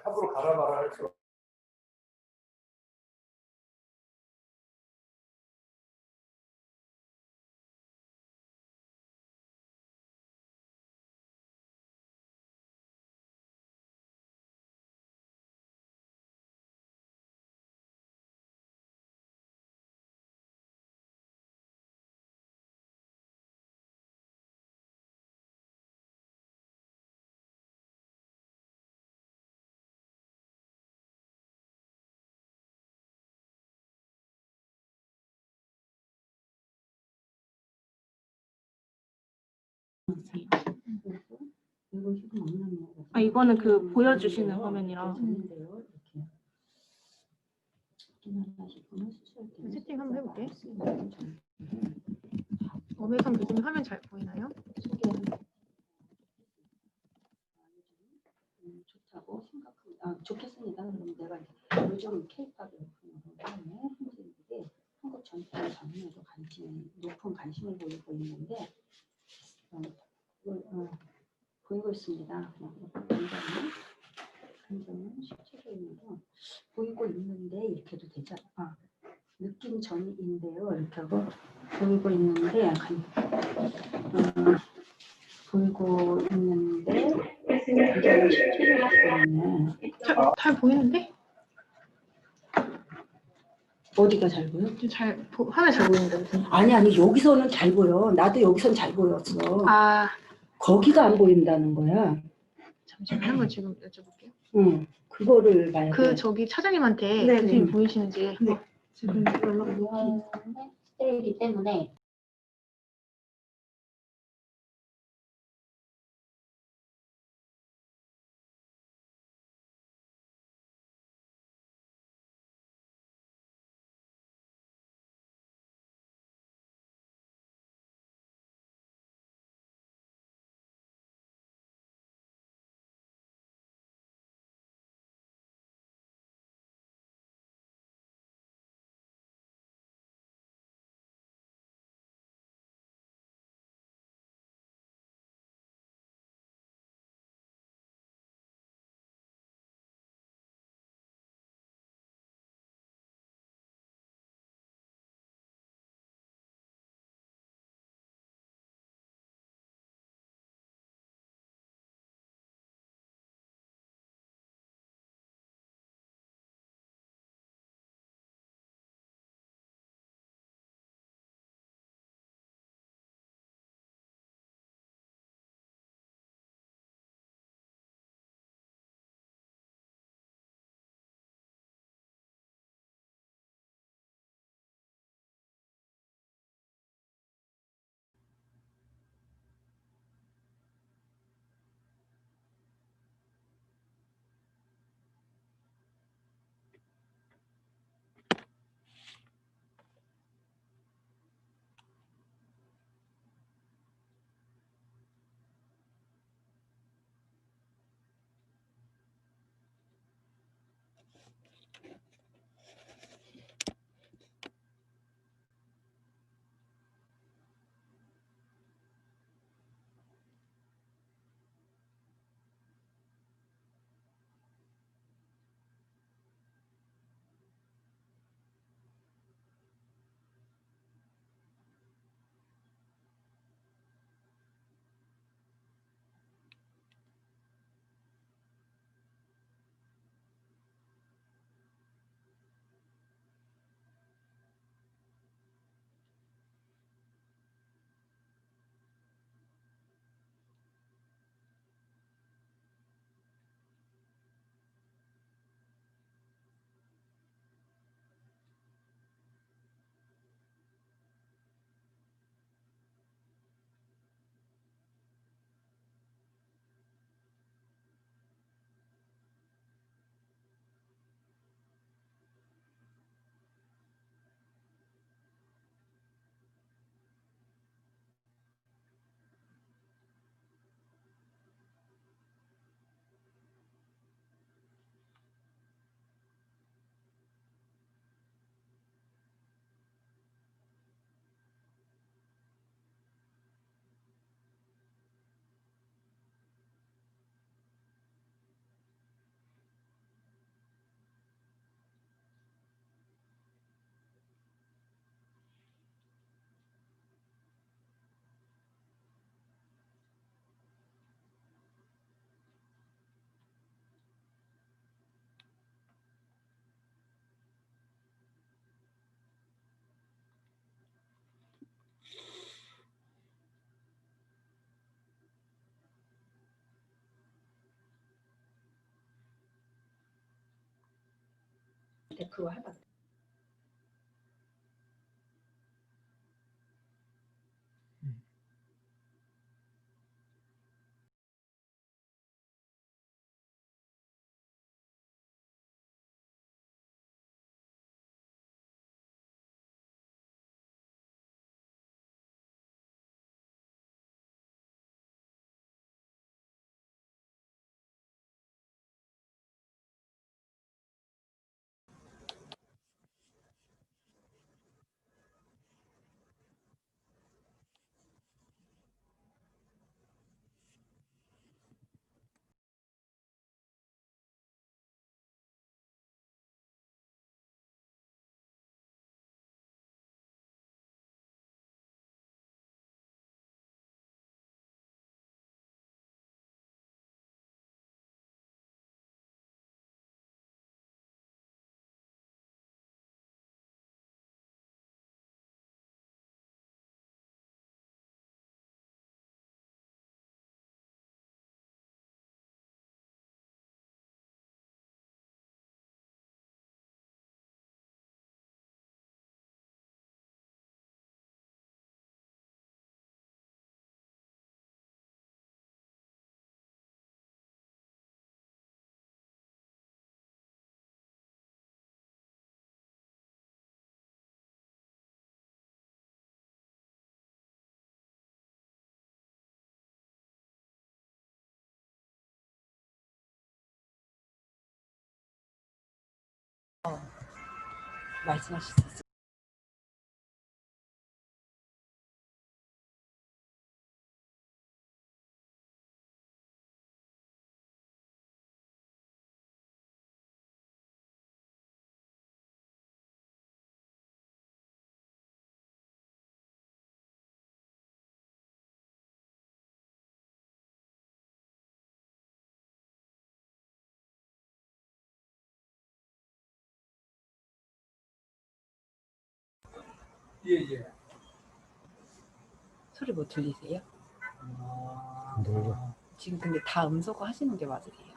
함부로 가라 마라 할 수. 아, 이거는 그 보여주시는 화면이라. 세팅 한번 해볼게. 엄혜성 교수님 화면 잘 보이나요? 좋다고 생각합니다. 좋겠습니다. 그럼 내가 요즘 K-팝 열풍으로 한국인들이 한국 전통 장르에도 높은 관심을 보이고 있는데 보이고 있습니다. 감정은 실제로 보이고 있는데 이렇게 해도 되죠? 느낌 전인데요. 이렇게 하고 보이고 있는데 보이고 있는데 감정은 실제로 보이네. 잘 보이는데? 어디가 잘 보여? 화면 잘 보이는데. 아니 여기서는 잘 보여. 나도 여기선 잘 보였어. 아, 거기가 안 보인다는 거야. 잠시만 한번 지금 여쭤볼게요. 응, 그거를 봐야 돼. 저기 차장님한테 네, 교수님 네. 보이시는지 지금 스테이기 때문에 그거 해봐. 말씀하실 수 있어요. 예. 소리 뭐 들리세요? 안 들려. 지금 근데 다 음소거 하시는 게 맞으세요?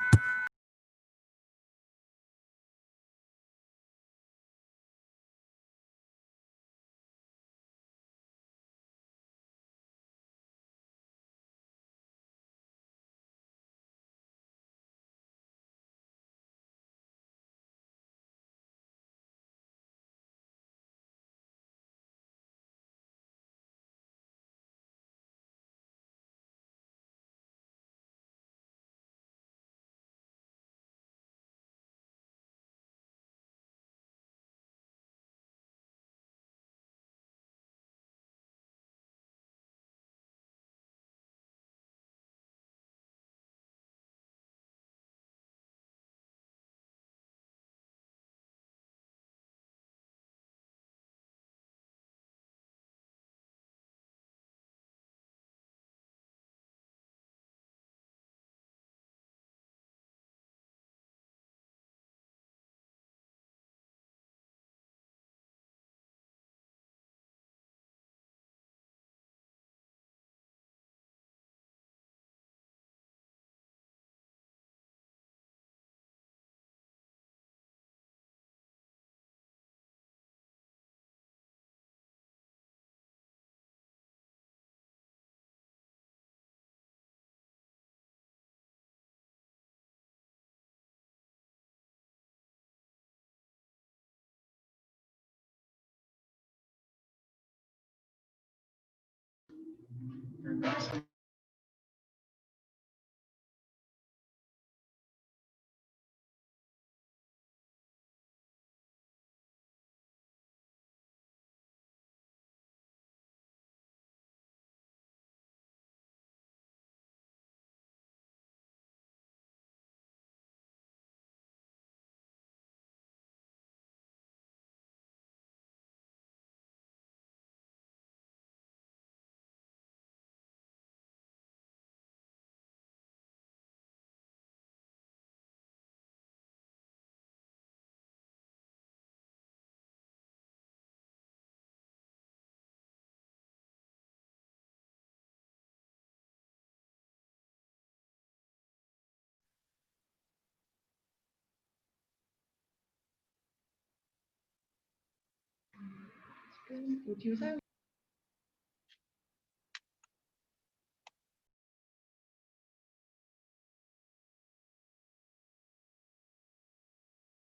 뭐 뒤로 사용.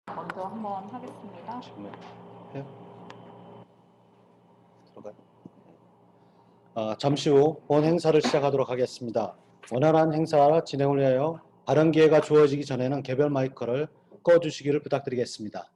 먼저 한번 하겠습니다. 잠시 후 본 행사를 시작하도록 하겠습니다. 원활한 행사 진행을 위하여 발언 기회가 주어지기 전에는 개별 마이크를 꺼주시기를 부탁드리겠습니다.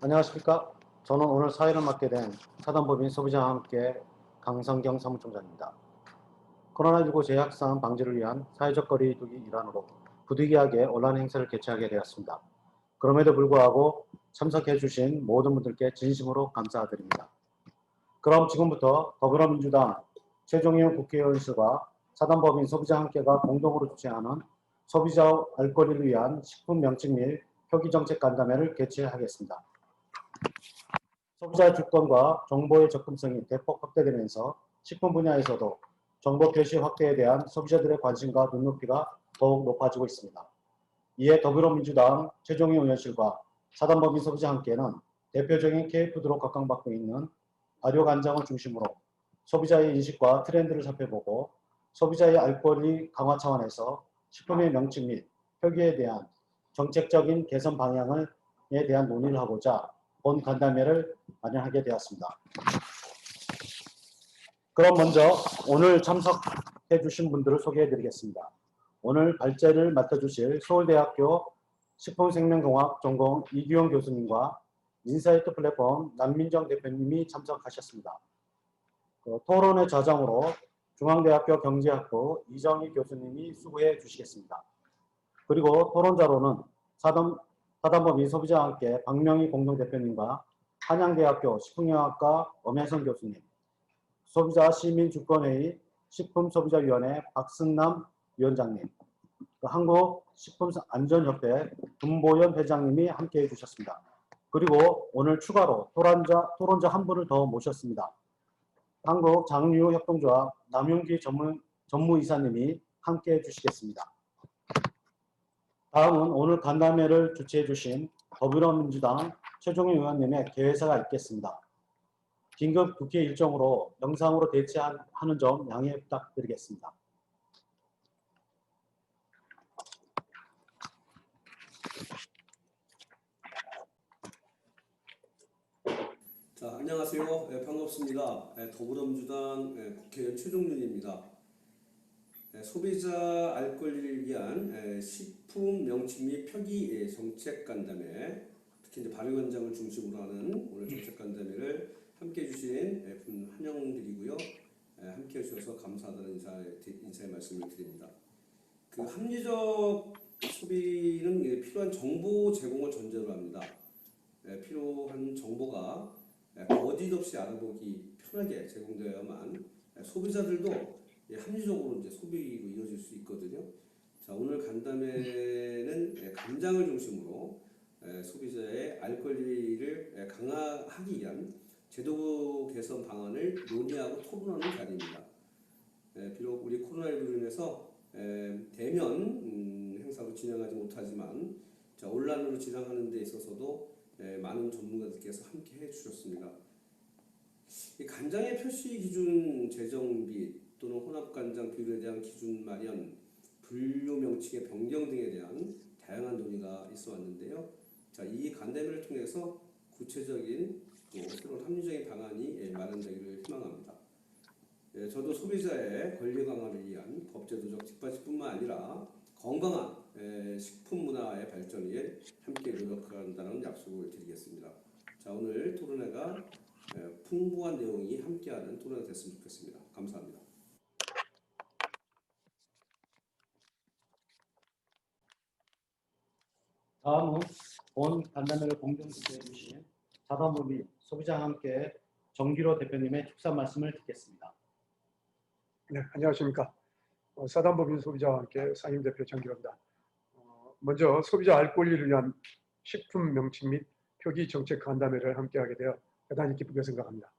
안녕하십니까. 저는 오늘 사회를 맡게 된 사단법인 소비자와 함께 강성경 사무총장입니다. 코로나19 재확산 방지를 위한 사회적 거리 두기 일환으로 부득이하게 온라인 행사를 개최하게 되었습니다. 그럼에도 불구하고 참석해 주신 모든 분들께 진심으로 감사드립니다. 그럼 지금부터 더불어민주당 최종현 국회의원실과 사단법인 소비자와 함께가 공동으로 주최하는 소비자 알 권리를 위한 식품 명칭 및 표기 정책 간담회를 개최하겠습니다. 소비자 주권과 정보의 접근성이 대폭 확대되면서 식품 분야에서도 정보 표시 확대에 대한 소비자들의 관심과 눈높이가 더욱 높아지고 있습니다. 이에 더불어민주당 최종희 의원실과 사단법인 소비자 함께는 대표적인 K푸드로 각광받고 있는 발효간장을 중심으로 소비자의 인식과 트렌드를 살펴보고 소비자의 알 권리 강화 차원에서 식품의 명칭 및 표기에 대한 정책적인 개선 방향에 대한 논의를 하고자 본 간담회를 마련하게 되었습니다. 그럼 먼저 오늘 참석해 주신 분들을 소개해 드리겠습니다. 오늘 발제를 맡아주실 서울대학교 식품생명공학 전공 이규영 교수님과 인사이트 플랫폼 남민정 대표님이 참석하셨습니다. 토론의 좌장으로 중앙대학교 경제학부 이정희 교수님이 수고해 주시겠습니다. 그리고 토론자로는 사단법인 소비자와 함께 박명희 공동대표님과 한양대학교 식품영양학과 엄혜선 교수님, 소비자 시민주권회의 식품소비자위원회 박승남 위원장님, 한국식품안전협회 금보연 회장님이 함께해 주셨습니다. 그리고 오늘 추가로 토론자 한 분을 더 모셨습니다. 한국장류협동조합 남윤기 전무이사님이 함께해 주시겠습니다. 다음은 오늘 간담회를 주최해 주신 더불어민주당 최종희 의원님의 개회사가 있겠습니다. 긴급 국회 일정으로 영상으로 대체하는 점 양해 부탁드리겠습니다. 자, 안녕하세요. 반갑습니다. 더불어민주당 국회의원 최종윤입니다. 소비자 알 권리를 위한 식품 명칭 및 표기 정책 간담회, 특히 이제 발효간장을 중심으로 하는 오늘 정책 간담회를 함께해 주신 분 환영드리고요. 함께해 주셔서 감사하다는 인사의 말씀을 드립니다. 그 합리적 소비는 필요한 정보 제공을 전제로 합니다. 필요한 정보가 거짓 없이 알아보기 편하게 제공되어야만 소비자들도 합리적으로 이제 소비로 이어질 수 있거든요. 자, 오늘 간담회는 간장을 중심으로 소비자의 알 권리를 강화하기 위한 제도 개선 방안을 논의하고 토론하는 자리입니다. 비록 우리 코로나19로 인해서 대면 행사로 진행하지 못하지만 온라인으로 진행하는 데 있어서도 많은 전문가들께서 함께 해주셨습니다. 이 간장의 표시 기준 제정 및 또는 혼합간장 비율에 대한 기준 마련, 분류 명칭의 변경 등에 대한 다양한 논의가 있어 왔는데요. 자, 이 간담회를 통해서 구체적인 또 새로운 합리적인 방안이 마련되기를 희망합니다. 저도 소비자의 권리 강화를 위한 법제도적 뒷받침뿐만 아니라 건강한 식품 문화의 발전에 함께 노력한다는 약속을 드리겠습니다. 자, 오늘 토론회가 풍부한 내용이 함께하는 토론회가 됐으면 좋겠습니다. 감사합니다. 다음은 본 간담회를 공동 주최해 주신 사단법인 소비자와 함께 정기로 대표님의 축사 말씀을 듣겠습니다. 네, 안녕하십니까. 사단법인 소비자와 함께 상임대표 정기로입니다. 먼저 소비자 알 권리를 위한 식품 명칭 및 표기 정책 간담회를 함께하게 되어 대단히 기쁘게 생각합니다.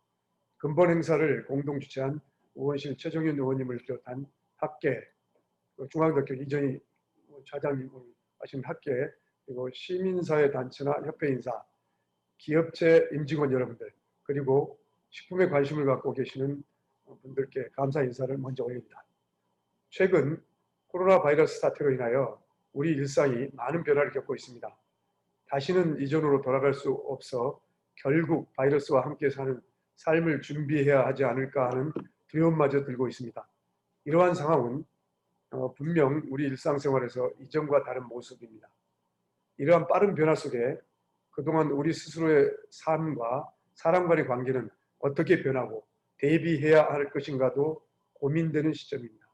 근본 행사를 공동 주최한 의원실 최종윤 의원님을 비롯한 학계, 중앙대학교 이정희 차장님 하신 학계, 그리고 시민사회 단체나 협회 인사, 기업체 임직원 여러분들, 그리고 식품에 관심을 갖고 계시는 분들께 감사 인사를 먼저 올립니다. 최근 코로나 바이러스 사태로 인하여 우리 일상이 많은 변화를 겪고 있습니다. 다시는 이전으로 돌아갈 수 없어 결국 바이러스와 함께 사는 삶을 준비해야 하지 않을까 하는 두려움마저 들고 있습니다. 이러한 상황은 분명 우리 일상생활에서 이전과 다른 모습입니다. 이러한 빠른 변화 속에 그동안 우리 스스로의 삶과 사람 간의 관계는 어떻게 변하고 대비해야 할 것인가도 고민되는 시점입니다.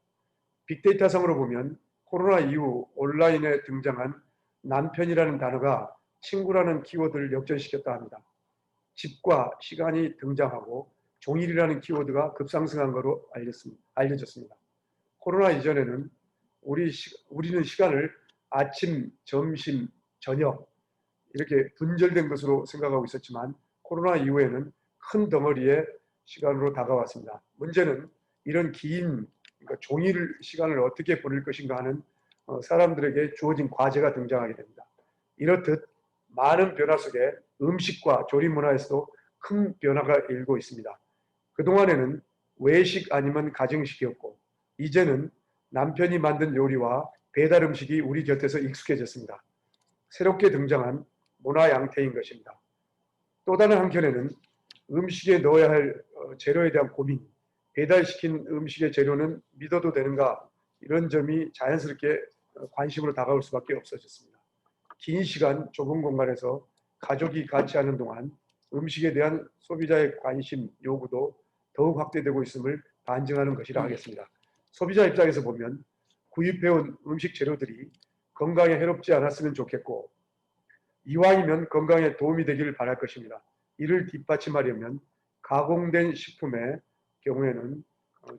빅데이터상으로 보면 코로나 이후 온라인에 등장한 남편이라는 단어가 친구라는 키워드를 역전시켰다 합니다. 집과 시간이 등장하고 종일이라는 키워드가 급상승한 것으로 알려졌습니다. 코로나 이전에는 우리는 시간을 아침, 점심, 저녁 이렇게 분절된 것으로 생각하고 있었지만 코로나 이후에는 큰 덩어리에 시간으로 다가왔습니다. 문제는 이런 긴 그러니까 종일 시간을 어떻게 보낼 것인가 하는 사람들에게 주어진 과제가 등장하게 됩니다. 이렇듯 많은 변화 속에 음식과 조리 문화에서도 큰 변화가 일고 있습니다. 그동안에는 외식 아니면 가정식이었고 이제는 남편이 만든 요리와 배달 음식이 우리 곁에서 익숙해졌습니다. 새롭게 등장한 문화 양태인 것입니다. 또 다른 한켠에는 음식에 넣어야 할 재료에 대한 고민, 배달시킨 음식의 재료는 믿어도 되는가 이런 점이 자연스럽게 관심으로 다가올 수밖에 없어졌습니다. 긴 시간 좁은 공간에서 가족이 같이 하는 동안 음식에 대한 소비자의 관심, 요구도 더욱 확대되고 있음을 반증하는 것이라 하겠습니다. 소비자 입장에서 보면 구입해온 음식 재료들이 건강에 해롭지 않았으면 좋겠고 이왕이면 건강에 도움이 되기를 바랄 것입니다. 이를 뒷받침하려면 가공된 식품의 경우에는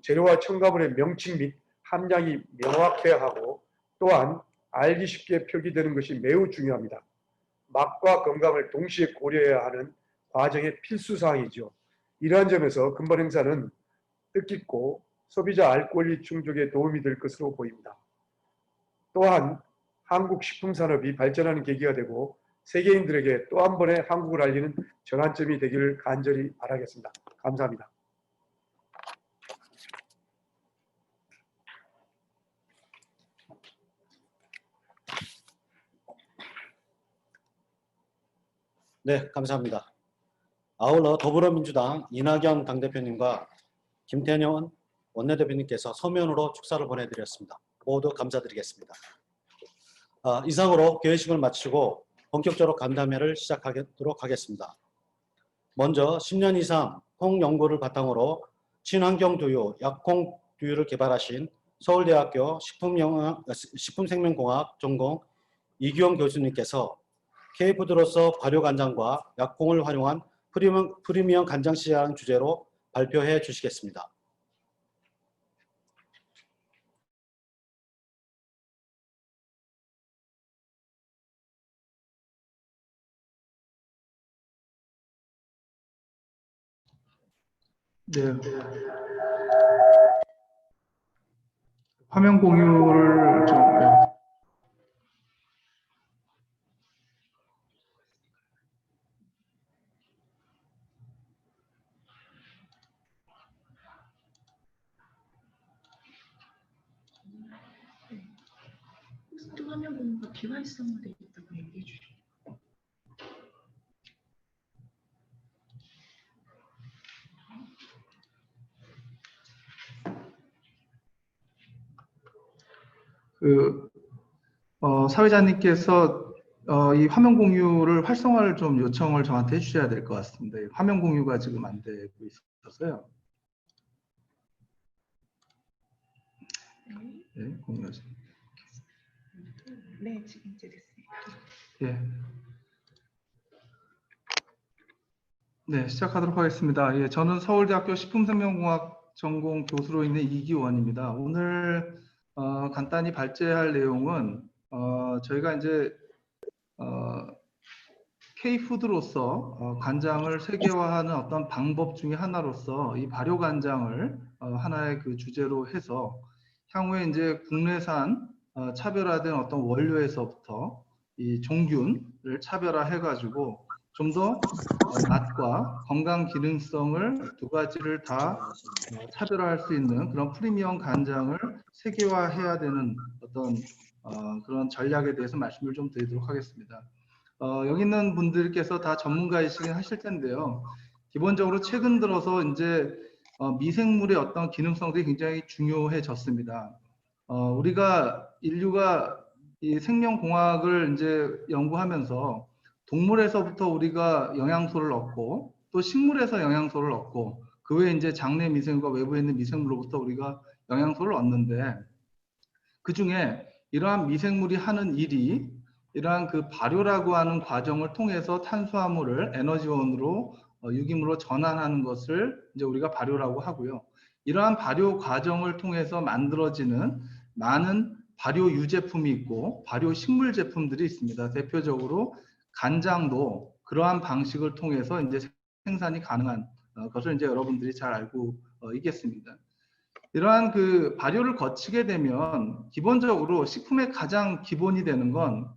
재료와 첨가물의 명칭 및 함량이 명확해야 하고 또한 알기 쉽게 표기되는 것이 매우 중요합니다. 맛과 건강을 동시에 고려해야 하는 과정의 필수 사항이죠. 이러한 점에서 근본 행사는 뜻깊고 소비자 알 권리 충족에 도움이 될 것으로 보입니다. 또한 한국 식품 산업이 발전하는 계기가 되고 세계인들에게 또 한 번의 한국을 알리는 전환점이 되기를 간절히 바라겠습니다. 감사합니다. 네, 감사합니다. 아울러 더불어민주당 이낙연 당대표님과 김태년 원내대표님께서 서면으로 축사를 보내드렸습니다. 모두 감사드리겠습니다. 이상으로 개회식을 마치고 본격적으로 간담회를 시작하도록 하겠습니다. 먼저 10년 이상 콩 연구를 바탕으로 친환경 두유, 약콩 두유를 개발하신 서울대학교 식품생명공학 전공 이규영 교수님께서 K푸드로서 발효간장과 약콩을 활용한 프리미엄 간장 시장 주제로 발표해 주시겠습니다. 네. 화면 공유를 좀. 화면 공유가 디바이스로 돼 있다고 얘기해 주시죠. 사회자님께서 이 화면 공유를 활성화를 좀 요청을 저한테 해주셔야 될 것 같습니다. 화면 공유가 지금 안 되고 있어서요. 네, 공유하세요. 네, 지금 이제 됐습니다. 예. 네, 시작하도록 하겠습니다. 예, 저는 서울대학교 식품생명공학 전공 교수로 있는 이기원입니다. 오늘 간단히 발제할 내용은 저희가 이제 K푸드로서 간장을 세계화하는 어떤 방법 중에 하나로서 이 발효 간장을 하나의 그 주제로 해서 향후에 이제 국내산 차별화된 어떤 원료에서부터 이 종균을 차별화해가지고 좀 더 맛과 건강 기능성을 두 가지를 다 차별화할 수 있는 그런 프리미엄 간장을 세계화해야 되는 어떤 그런 전략에 대해서 말씀을 좀 드리도록 하겠습니다. 여기 있는 분들께서 다 전문가이시긴 하실 텐데요. 기본적으로 최근 들어서 이제 미생물의 어떤 기능성들이 굉장히 중요해졌습니다. 우리가 인류가 이 생명공학을 이제 연구하면서 동물에서부터 우리가 영양소를 얻고 또 식물에서 영양소를 얻고 그 외에 이제 장내 미생물과 외부에 있는 미생물로부터 우리가 영양소를 얻는데 그 중에 이러한 미생물이 하는 일이 이러한 그 발효라고 하는 과정을 통해서 탄수화물을 에너지원으로 유기물로 전환하는 것을 이제 우리가 발효라고 하고요. 이러한 발효 과정을 통해서 만들어지는 많은 발효 유제품이 있고 발효 식물 제품들이 있습니다. 대표적으로 간장도 그러한 방식을 통해서 이제 생산이 가능한 것을 이제 여러분들이 잘 알고 있겠습니다. 이러한 그 발효를 거치게 되면 기본적으로 식품의 가장 기본이 되는 건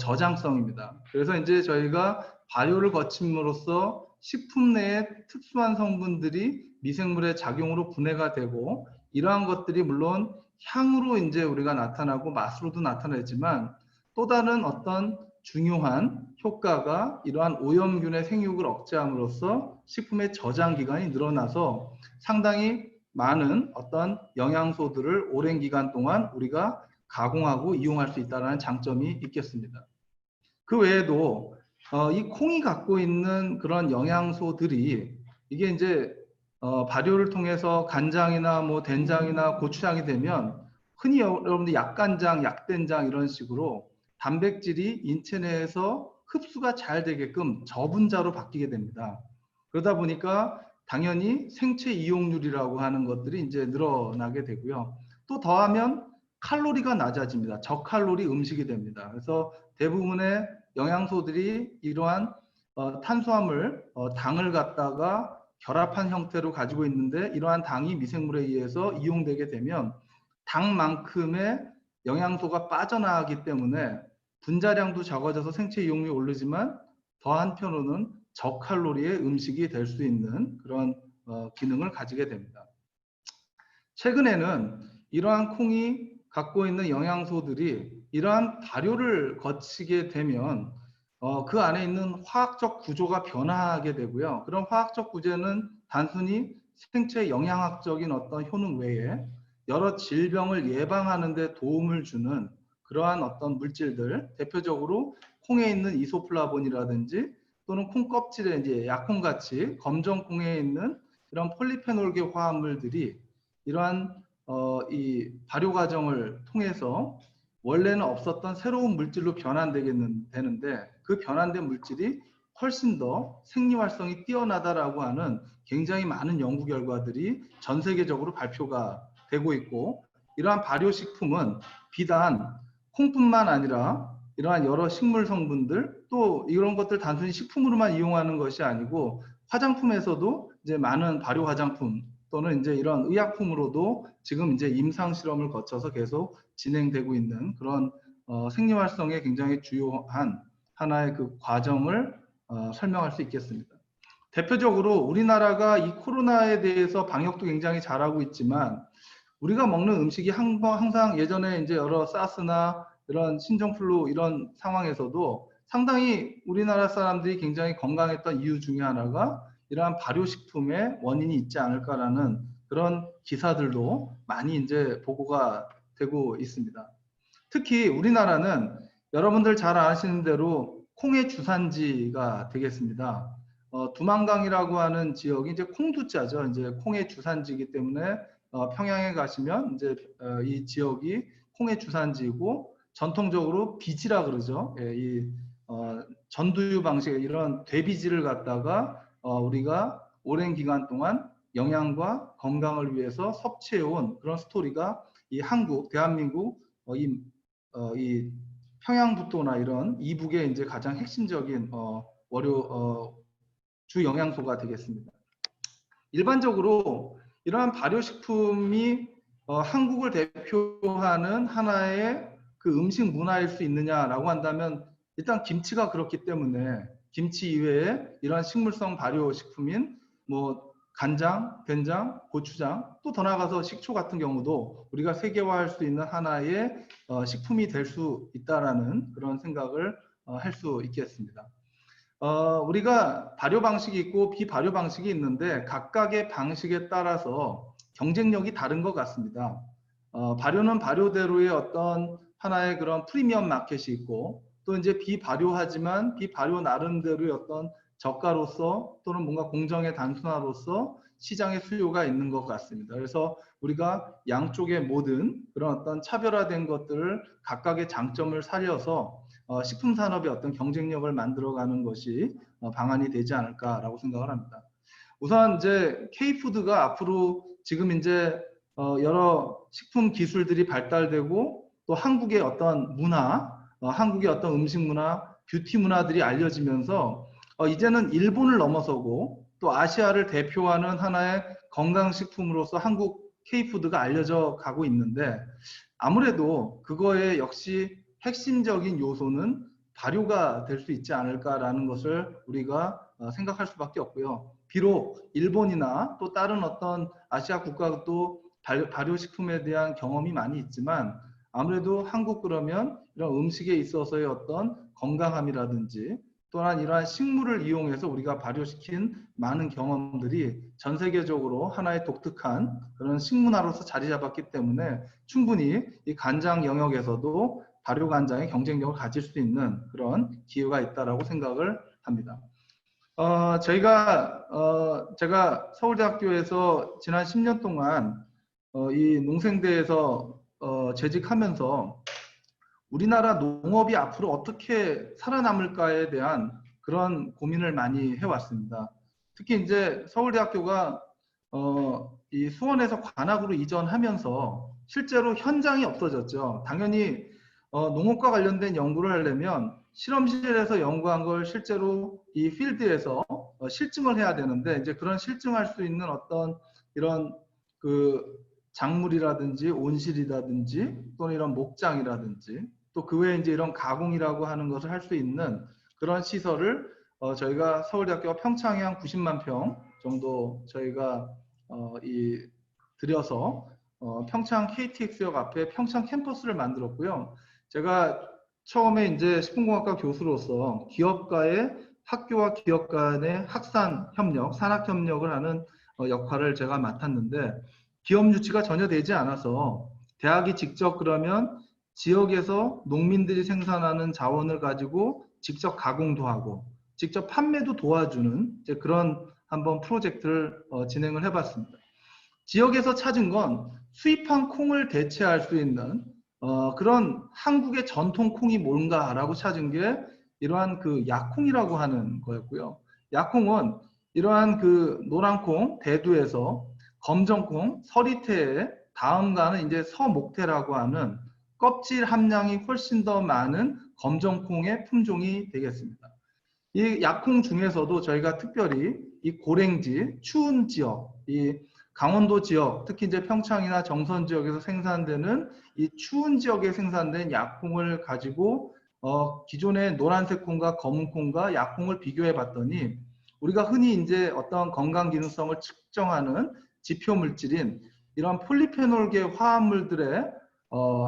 저장성입니다. 그래서 이제 저희가 발효를 거침으로써 식품 내에 특수한 성분들이 미생물의 작용으로 분해가 되고 이러한 것들이 물론 향으로 이제 우리가 나타나고 맛으로도 나타나지만 또 다른 어떤 중요한 효과가 이러한 오염균의 생육을 억제함으로써 식품의 저장 기간이 늘어나서 상당히 많은 어떤 영양소들을 오랜 기간 동안 우리가 가공하고 이용할 수 있다는 장점이 있겠습니다. 그 외에도 이 콩이 갖고 있는 그런 영양소들이 이게 이제 발효를 통해서 간장이나 뭐 된장이나 고추장이 되면 흔히 여러분들 약간장, 약된장 이런 식으로 단백질이 인체 내에서 흡수가 잘 되게끔 저분자로 바뀌게 됩니다. 그러다 보니까 당연히 생체 이용률이라고 하는 것들이 이제 늘어나게 되고요. 또 더하면 칼로리가 낮아집니다. 저칼로리 음식이 됩니다. 그래서 대부분의 영양소들이 이러한 탄수화물, 당을 갖다가 결합한 형태로 가지고 있는데 이러한 당이 미생물에 의해서 이용되게 되면 당만큼의 영양소가 빠져나가기 때문에 분자량도 적어져서 생체 이용률이 오르지만 더 한편으로는 저칼로리의 음식이 될 수 있는 그런 기능을 가지게 됩니다. 최근에는 이러한 콩이 갖고 있는 영양소들이 이러한 발효를 거치게 되면 그 안에 있는 화학적 구조가 변화하게 되고요. 그런 화학적 구조는 단순히 생체 영양학적인 어떤 효능 외에 여러 질병을 예방하는 데 도움을 주는 그러한 어떤 물질들, 대표적으로 콩에 있는 이소플라본이라든지 또는 콩 껍질에 이제 약콩같이 검정콩에 있는 이런 폴리페놀계 화합물들이 이러한 이 발효 과정을 통해서 원래는 없었던 새로운 물질로 되는데 그 변환된 물질이 훨씬 더 생리활성이 뛰어나다라고 하는 굉장히 많은 연구 결과들이 전 세계적으로 발표가 되고 있고 이러한 발효식품은 비단 콩뿐만 아니라 이러한 여러 식물 성분들 또 이런 것들 단순히 식품으로만 이용하는 것이 아니고 화장품에서도 이제 많은 발효 화장품 또는 이제 이런 의약품으로도 지금 이제 임상 실험을 거쳐서 계속 진행되고 있는 그런 생리활성에 굉장히 주요한 하나의 그 과정을 설명할 수 있겠습니다. 대표적으로 우리나라가 이 코로나에 대해서 방역도 굉장히 잘하고 있지만 우리가 먹는 음식이 항상 예전에 이제 여러 사스나 이런 신종플루 이런 상황에서도 상당히 우리나라 사람들이 굉장히 건강했던 이유 중에 하나가 이러한 발효식품의 원인이 있지 않을까라는 그런 기사들도 많이 이제 보고가 되고 있습니다. 특히 우리나라는 여러분들 잘 아시는 대로 콩의 주산지가 되겠습니다. 두만강이라고 하는 지역이 이제 콩두자죠. 이제 콩의 주산지이기 때문에 평양에 가시면 이제 이 지역이 콩의 주산지이고 전통적으로 비지라 그러죠. 예, 이 전두유 방식 이런 되비지를 갖다가 우리가 오랜 기간 동안 영양과 건강을 위해서 섭취해온 그런 스토리가 이 한국, 대한민국 이 평양북도나 이런 이북의 이제 가장 핵심적인 주 영양소가 되겠습니다. 일반적으로 이러한 발효식품이 한국을 대표하는 하나의 그 음식 문화일 수 있느냐라고 한다면 일단 김치가 그렇기 때문에 김치 이외에 이러한 식물성 발효식품인 뭐 간장, 된장, 고추장 또 더 나아가서 식초 같은 경우도 우리가 세계화할 수 있는 하나의 식품이 될 수 있다라는 그런 생각을 할 수 있겠습니다. 우리가 발효 방식이 있고 비발효 방식이 있는데 각각의 방식에 따라서 경쟁력이 다른 것 같습니다. 발효는 발효대로의 어떤 하나의 그런 프리미엄 마켓이 있고 또 이제 비발효하지만 비발효 나름대로의 어떤 저가로서 또는 뭔가 공정의 단순화로서 시장의 수요가 있는 것 같습니다. 그래서 우리가 양쪽의 모든 그런 어떤 차별화된 것들을 각각의 장점을 살려서 식품 산업의 어떤 경쟁력을 만들어가는 것이 방안이 되지 않을까라고 생각을 합니다. 우선 이제 K푸드가 앞으로 지금 이제 여러 식품 기술들이 발달되고 또 한국의 어떤 문화, 한국의 어떤 음식 문화, 뷰티 문화들이 알려지면서 이제는 일본을 넘어서고 또 아시아를 대표하는 하나의 건강식품으로서 한국 K푸드가 알려져 가고 있는데 아무래도 그거에 역시 핵심적인 요소는 발효가 될 수 있지 않을까라는 것을 우리가 생각할 수밖에 없고요. 비록 일본이나 또 다른 어떤 아시아 국가도 발효식품에 대한 경험이 많이 있지만 아무래도 한국 그러면 이런 음식에 있어서의 어떤 건강함이라든지 또한 이러한 식물을 이용해서 우리가 발효시킨 많은 경험들이 전 세계적으로 하나의 독특한 그런 식문화로서 자리 잡았기 때문에 충분히 이 간장 영역에서도 발효 간장의 경쟁력을 가질 수 있는 그런 기회가 있다라고 생각을 합니다. 제가 서울대학교에서 지난 10년 동안 이 농생대에서 재직하면서 우리나라 농업이 앞으로 어떻게 살아남을까에 대한 그런 고민을 많이 해왔습니다. 특히 이제 서울대학교가 이 수원에서 관악으로 이전하면서 실제로 현장이 없어졌죠. 당연히 농업과 관련된 연구를 하려면 실험실에서 연구한 걸 실제로 이 필드에서 실증을 해야 되는데 이제 그런 실증할 수 있는 어떤 이런 그 작물이라든지 온실이라든지 또는 이런 목장이라든지 또 그 외에 이제 이런 가공이라고 하는 것을 할 수 있는 그런 시설을 저희가 서울대학교가 평창에 한 90만 평 정도 저희가 들여서 평창 KTX역 앞에 평창 캠퍼스를 만들었고요. 제가 처음에 이제 식품공학과 교수로서 기업가의 학교와 기업 간의 학산 협력, 산학 협력을 하는 역할을 제가 맡았는데 기업 유치가 전혀 되지 않아서 대학이 직접 그러면 지역에서 농민들이 생산하는 자원을 가지고 직접 가공도 하고 직접 판매도 도와주는 이제 그런 한번 프로젝트를 진행을 해봤습니다. 지역에서 찾은 건 수입한 콩을 대체할 수 있는 그런 한국의 전통 콩이 뭔가라고 찾은 게 이러한 그 약콩이라고 하는 거였고요. 약콩은 이러한 그 노란콩 대두에서 검정콩 서리태에 다음 가는 이제 서목태라고 하는 껍질 함량이 훨씬 더 많은 검정콩의 품종이 되겠습니다. 이 약콩 중에서도 저희가 특별히 이 고랭지, 추운 지역, 이 강원도 지역, 특히 이제 평창이나 정선 지역에서 생산되는 이 추운 지역에 생산된 약콩을 가지고 기존의 노란색 콩과 검은 콩과 약콩을 비교해 봤더니 우리가 흔히 이제 어떤 건강 기능성을 측정하는 지표 물질인 이런 폴리페놀계 화합물들의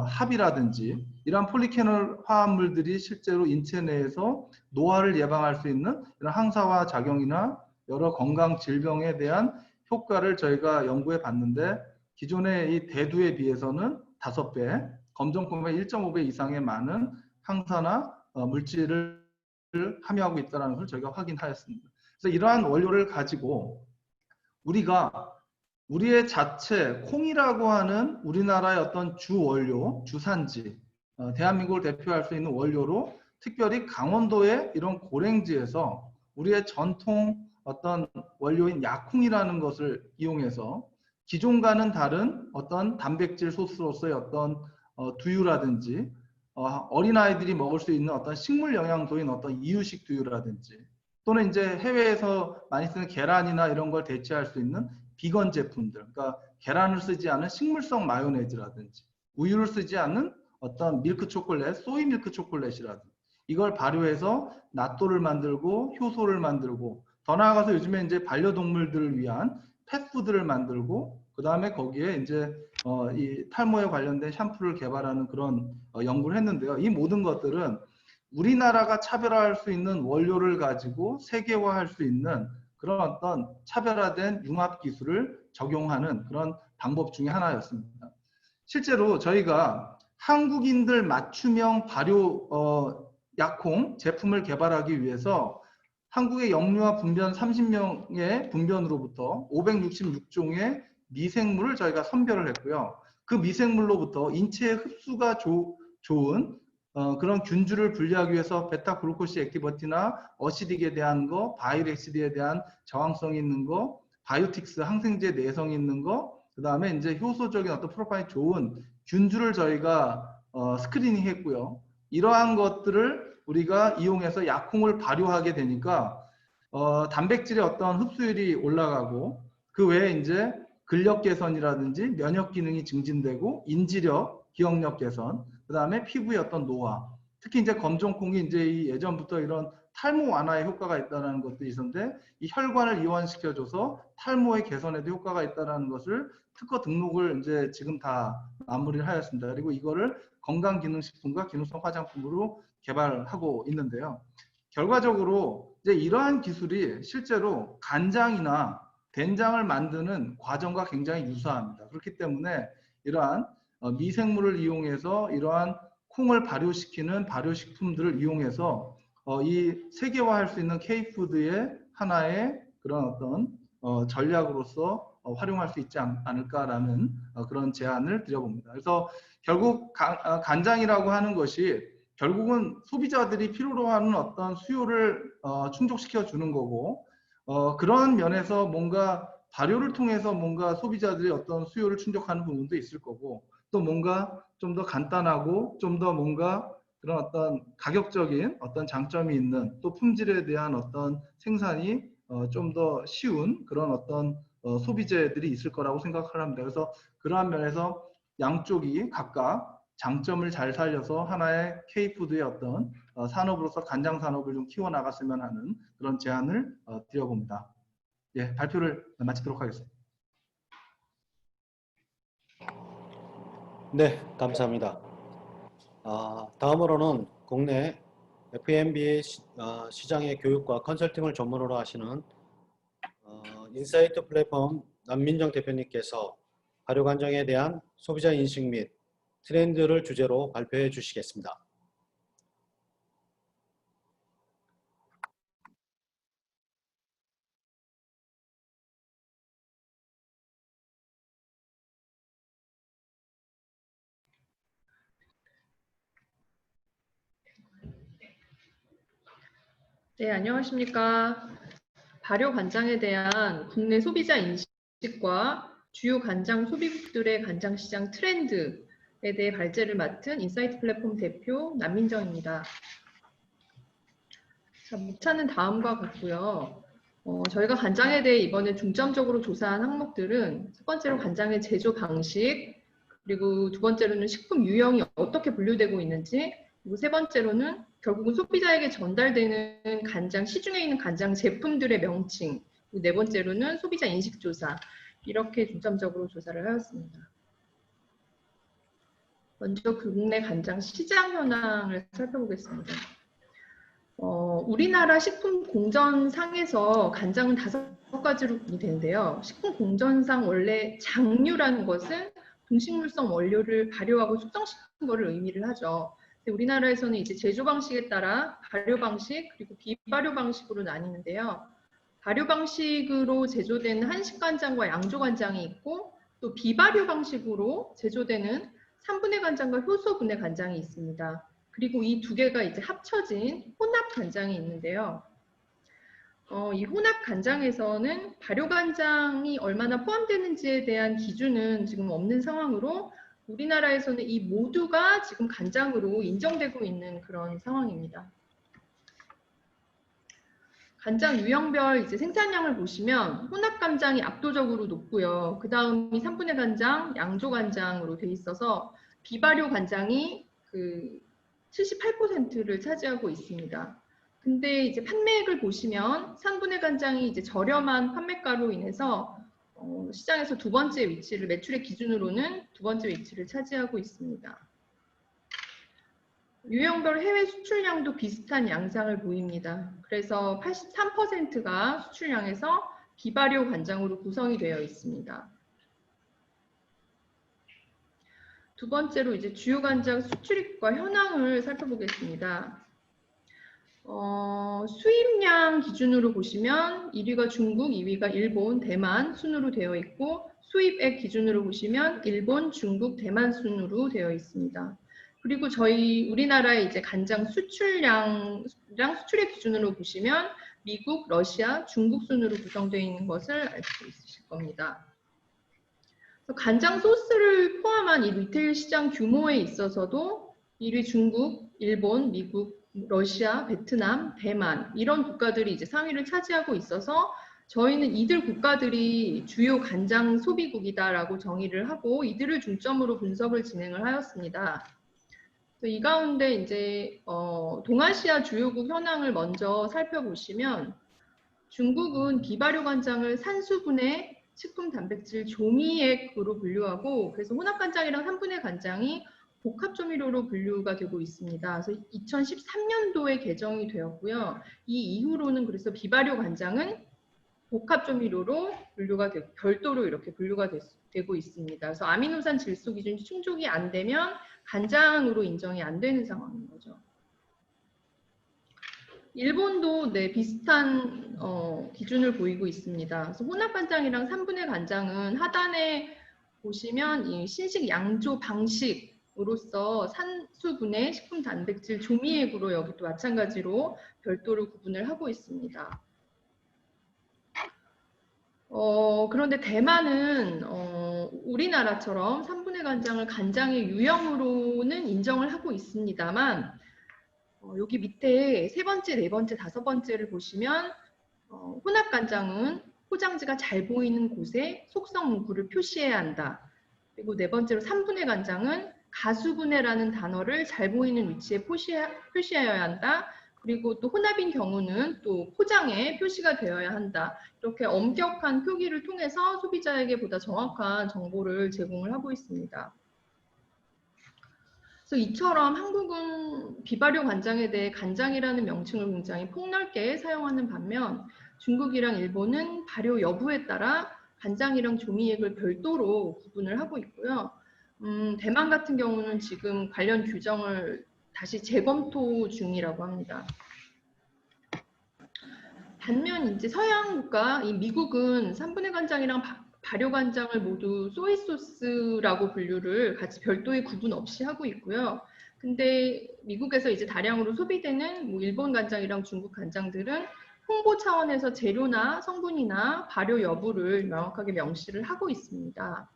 합이라든지 이런 폴리페놀 화합물들이 실제로 인체 내에서 노화를 예방할 수 있는 이런 항산화 작용이나 여러 건강 질병에 대한 효과를 저희가 연구해 봤는데 기존의 이 대두에 비해서는 5배, 검정콩의 1.5배 이상의 많은 항산화 물질을 함유하고 있다는 걸 저희가 확인하였습니다. 그래서 이러한 원료를 가지고 우리가 우리의 자체 콩이라고 하는 우리나라의 어떤 주 원료, 주산지, 대한민국을 대표할 수 있는 원료로 특별히 강원도의 이런 고랭지에서 우리의 전통 어떤 원료인 약콩이라는 것을 이용해서 기존과는 다른 어떤 단백질 소스로서의 어떤 두유라든지 어린아이들이 먹을 수 있는 어떤 식물 영양소인 어떤 이유식 두유라든지 또는 이제 해외에서 많이 쓰는 계란이나 이런 걸 대체할 수 있는 비건 제품들, 그러니까 계란을 쓰지 않은 식물성 마요네즈라든지 우유를 쓰지 않는 어떤 밀크 초콜릿, 소이 밀크 초콜릿이라든지 이걸 발효해서 낫또를 만들고 효소를 만들고 더 나아가서 요즘에 이제 반려동물들을 위한 펫푸드를 만들고 그 다음에 거기에 이제 이 탈모에 관련된 샴푸를 개발하는 그런 연구를 했는데요. 이 모든 것들은 우리나라가 차별화할 수 있는 원료를 가지고 세계화할 수 있는 그런 어떤 차별화된 융합 기술을 적용하는 그런 방법 중에 하나였습니다. 실제로 저희가 한국인들 맞춤형 발효 약콩 제품을 개발하기 위해서 한국의 영유아 분변 30명의 분변으로부터 566종의 미생물을 저희가 선별을 했고요. 그 미생물로부터 인체에 흡수가 좋은 그런 균주를 분리하기 위해서 베타글루코시 액티버티나 어시딕에 대한 거, 바이렉시드에 대한 저항성이 있는 거, 바이오틱스 항생제 내성이 있는 거, 그 다음에 이제 효소적인 어떤 프로파일이 좋은 균주를 저희가 스크리닝 했고요. 이러한 것들을 우리가 이용해서 약콩을 발효하게 되니까 단백질의 어떤 흡수율이 올라가고 그 외에 이제 근력 개선이라든지 면역 기능이 증진되고 인지력, 기억력 개선, 그 다음에 피부의 어떤 노화, 특히 이제 검정콩이 이제 이 예전부터 이런 탈모 완화에 효과가 있다는 것도 있었는데 이 혈관을 이완시켜줘서 탈모의 개선에도 효과가 있다는 것을 특허 등록을 이제 지금 다 마무리를 하였습니다. 그리고 이거를 건강기능식품과 기능성 화장품으로 개발하고 있는데요. 결과적으로 이제 이러한 기술이 실제로 간장이나 된장을 만드는 과정과 굉장히 유사합니다. 그렇기 때문에 이러한 미생물을 이용해서 이러한 콩을 발효시키는 발효식품들을 이용해서 이 세계화할 수 있는 K푸드의 하나의 그런 어떤 전략으로서 활용할 수 있지 않을까라는 그런 제안을 드려봅니다. 그래서 결국 간장이라고 하는 것이 결국은 소비자들이 필요로 하는 어떤 수요를 충족시켜 주는 거고 그런 면에서 뭔가 발효를 통해서 뭔가 소비자들이 어떤 수요를 충족하는 부분도 있을 거고 또 뭔가 좀 더 간단하고 좀 더 뭔가 그런 어떤 가격적인 어떤 장점이 있는 또 품질에 대한 어떤 생산이 좀 더 쉬운 그런 어떤 소비재들이 있을 거라고 생각을 합니다. 그래서 그러한 면에서 양쪽이 각각 장점을 잘 살려서 하나의 K푸드의 어떤 산업으로서 간장 산업을 좀 키워나갔으면 하는 그런 제안을 드려봅니다. 예, 발표를 마치도록 하겠습니다. 네, 감사합니다. 다음으로는 국내 F&B 시장의 교육과 컨설팅을 전문으로 하시는 인사이트 플랫폼 남민정 대표님께서 발효간장에 대한 소비자 인식 및 트렌드를 주제로 발표해 주시겠습니다. 네, 안녕하십니까. 발효 간장에 대한 국내 소비자 인식과 주요 간장 소비국들의 간장 시장 트렌드에 대해 발제를 맡은 인사이트 플랫폼 대표 남민정입니다. 자, 목차는 다음과 같고요. 저희가 간장에 대해 이번에 중점적으로 조사한 항목들은 첫 번째로 간장의 제조 방식, 그리고 두 번째로는 식품 유형이 어떻게 분류되고 있는지, 그리고 세 번째로는 결국은 소비자에게 전달되는 간장, 시중에 있는 간장 제품들의 명칭, 그리고 네 번째로는 소비자 인식 조사, 이렇게 중점적으로 조사를 하였습니다. 먼저 국내 간장 시장 현황을 살펴보겠습니다. 우리나라 식품공전상에서 간장은 5가지로 분류되는데요. 식품공전상 원래 장류라는 것은 동식물성 원료를 발효하고 숙성시킨 것을 의미를 하죠. 우리나라에서는 이제 제조 방식에 따라 발효 방식 그리고 비발효 방식으로 나뉘는데요. 발효 방식으로 제조된 한식 간장과 양조 간장이 있고 또 비발효 방식으로 제조되는 3분해 간장과 효소 분해 간장이 있습니다. 그리고 이 두 개가 이제 합쳐진 혼합 간장이 있는데요. 이 혼합 간장에서는 발효 간장이 얼마나 포함되는지에 대한 기준은 지금 없는 상황으로 우리나라에서는 이 모두가 지금 간장으로 인정되고 있는 그런 상황입니다. 간장 유형별 이제 생산량을 보시면 혼합 간장이 압도적으로 높고요. 그 다음이 3분해 간장, 양조 간장으로 돼 있어서 비발효 간장이 78%를 차지하고 있습니다. 근데 이제 판매액을 보시면 3분해 간장이 이제 저렴한 판매가로 인해서 시장에서 두 번째 위치를 매출의 기준으로는 두 번째 위치를 차지하고 있습니다. 유형별 해외 수출량도 비슷한 양상을 보입니다. 그래서 83%가 수출량에서 비발효 간장으로 구성이 되어 있습니다. 두 번째로 이제 주요 간장 수출입과 현황을 살펴보겠습니다. 수입량 기준으로 보시면 1위가 중국, 2위가 일본, 대만 순으로 되어 있고 수입액 기준으로 보시면 일본, 중국, 대만 순으로 되어 있습니다. 그리고 저희 우리나라의 이제 간장 수출량랑 수출액 기준으로 보시면 미국, 러시아, 중국 순으로 구성되어 있는 것을 알 수 있으실 겁니다. 간장 소스를 포함한 이 리테일 시장 규모에 있어서도 1위 중국, 일본, 미국, 러시아, 베트남, 대만 이런 국가들이 이제 상위를 차지하고 있어서 저희는 이들 국가들이 주요 간장 소비국이다라고 정의를 하고 이들을 중점으로 분석을 진행을 하였습니다. 이 가운데 이제 동아시아 주요국 현황을 먼저 살펴보시면 중국은 비발효 간장을 산수분해 식품 단백질 조미액으로 분류하고 그래서 혼합간장이랑 3분의 간장이 복합조미료로 분류가 되고 있습니다. 그래서 2013년도에 개정이 되었고요. 이 이후로는 그래서 비발효 간장은 복합조미료로 분류가 되고 별도로 이렇게 분류가 되고 있습니다. 그래서 아미노산 질소 기준이 충족이 안 되면 간장으로 인정이 안 되는 상황인 거죠. 일본도 네, 비슷한 기준을 보이고 있습니다. 그래서 혼합간장이랑 3분의 간장은 하단에 보시면 이 신식 양조 방식으로서 산수분해 식품 단백질 조미액으로 여기도 마찬가지로 별도로 구분을 하고 있습니다. 그런데 대만은 우리나라처럼 3분의 간장을 간장의 유형으로는 인정을 하고 있습니다만 여기 밑에 세 번째, 네 번째, 다섯 번째를 보시면 혼합간장은 포장지가 잘 보이는 곳에 속성 문구를 표시해야 한다. 그리고 네 번째로 3분의 간장은 가수분해라는 단어를 잘 보이는 위치에 표시해야 한다. 그리고 또 혼합인 경우는 또 포장에 표시가 되어야 한다. 이렇게 엄격한 표기를 통해서 소비자에게 보다 정확한 정보를 제공을 하고 있습니다. 그래서 이처럼 한국은 비발효 간장에 대해 간장이라는 명칭을 굉장히 폭넓게 사용하는 반면 중국이랑 일본은 발효 여부에 따라 간장이랑 조미액을 별도로 구분을 하고 있고요. 대만 같은 경우는 지금 관련 규정을 다시 재검토 중이라고 합니다. 반면 이제 서양 국가, 이 미국은 3분의 간장이랑 발효 간장을 모두 소이 소스라고 분류를 같이 별도의 구분 없이 하고 있고요. 근데 미국에서 이제 다량으로 소비되는 뭐 일본 간장이랑 중국 간장들은 홍보 차원에서 재료나 성분이나 발효 여부를 명확하게 명시를 하고 있습니다.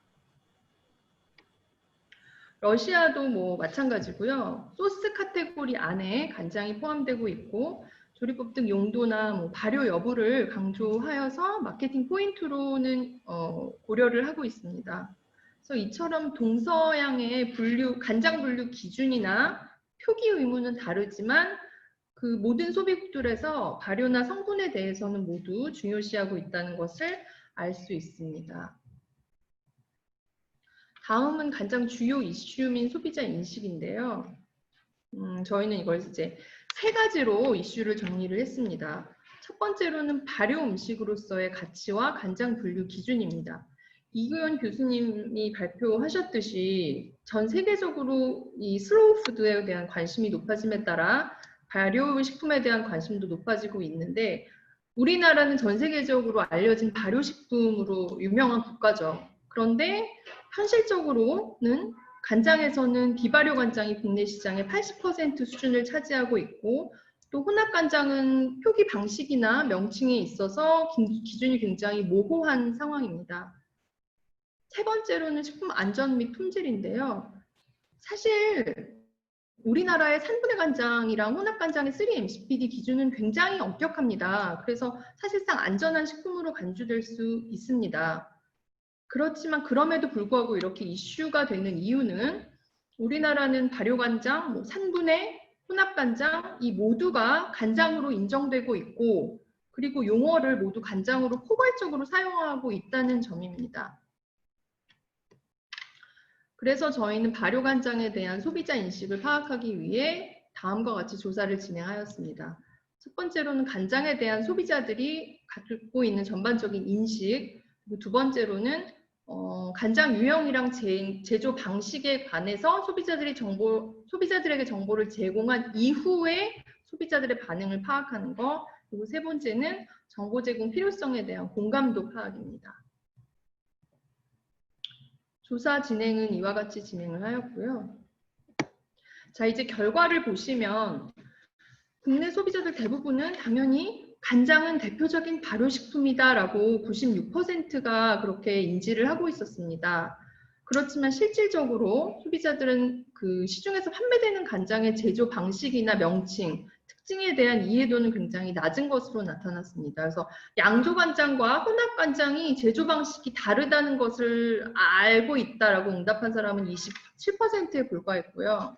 러시아도 뭐 마찬가지고요. 소스 카테고리 안에 간장이 포함되고 있고 조리법 등 용도나 뭐 발효 여부를 강조하여서 마케팅 포인트로는 고려를 하고 있습니다. 그래서 이처럼 동서양의 간장 분류 기준이나 표기 의무는 다르지만 그 모든 소비국들에서 발효나 성분에 대해서는 모두 중요시하고 있다는 것을 알 수 있습니다. 다음은 간장 주요 이슈민 소비자 인식인데요. 저희는 이걸 이제 세 가지로 이슈를 정리를 했습니다. 첫 번째로는 발효 음식으로서의 가치와 간장 분류 기준입니다. 이규현 교수님이 발표하셨듯이 전 세계적으로 이 슬로우 푸드에 대한 관심이 높아짐에 따라 발효 식품에 대한 관심도 높아지고 있는데 우리나라는 전 세계적으로 알려진 발효식품으로 유명한 국가죠. 그런데 현실적으로는 간장에서는 비발효 간장이 국내 시장의 80% 수준을 차지하고 있고 또 혼합간장은 표기 방식이나 명칭에 있어서 기준이 굉장히 모호한 상황입니다. 세 번째로는 식품 안전 및 품질인데요. 사실 우리나라의 3분의 간장이랑 혼합간장의 3-MCPD 기준은 굉장히 엄격합니다. 그래서 사실상 안전한 식품으로 간주될 수 있습니다. 그렇지만 그럼에도 불구하고 이렇게 이슈가 되는 이유는 우리나라는 발효간장, 산분해, 혼합간장 이 모두가 간장으로 인정되고 있고 그리고 용어를 모두 간장으로 포괄적으로 사용하고 있다는 점입니다. 그래서 저희는 발효간장에 대한 소비자 인식을 파악하기 위해 다음과 같이 조사를 진행하였습니다. 첫 번째로는 간장에 대한 소비자들이 갖고 있는 전반적인 인식, 그리고 두 번째로는 간장 유형이랑 제조 방식에 관해서 소비자들에게 정보를 제공한 이후에 소비자들의 반응을 파악하는 것, 그리고 세 번째는 정보 제공 필요성에 대한 공감도 파악입니다. 조사 진행은 이와 같이 진행을 하였고요. 자, 이제 결과를 보시면 국내 소비자들 대부분은 당연히 간장은 대표적인 발효식품이다라고 96%가 그렇게 인지를 하고 있었습니다. 그렇지만 실질적으로 소비자들은 그 시중에서 판매되는 간장의 제조 방식이나 명칭, 특징에 대한 이해도는 굉장히 낮은 것으로 나타났습니다. 그래서 양조간장과 혼합간장이 제조 방식이 다르다는 것을 알고 있다라고 응답한 사람은 27%에 불과했고요.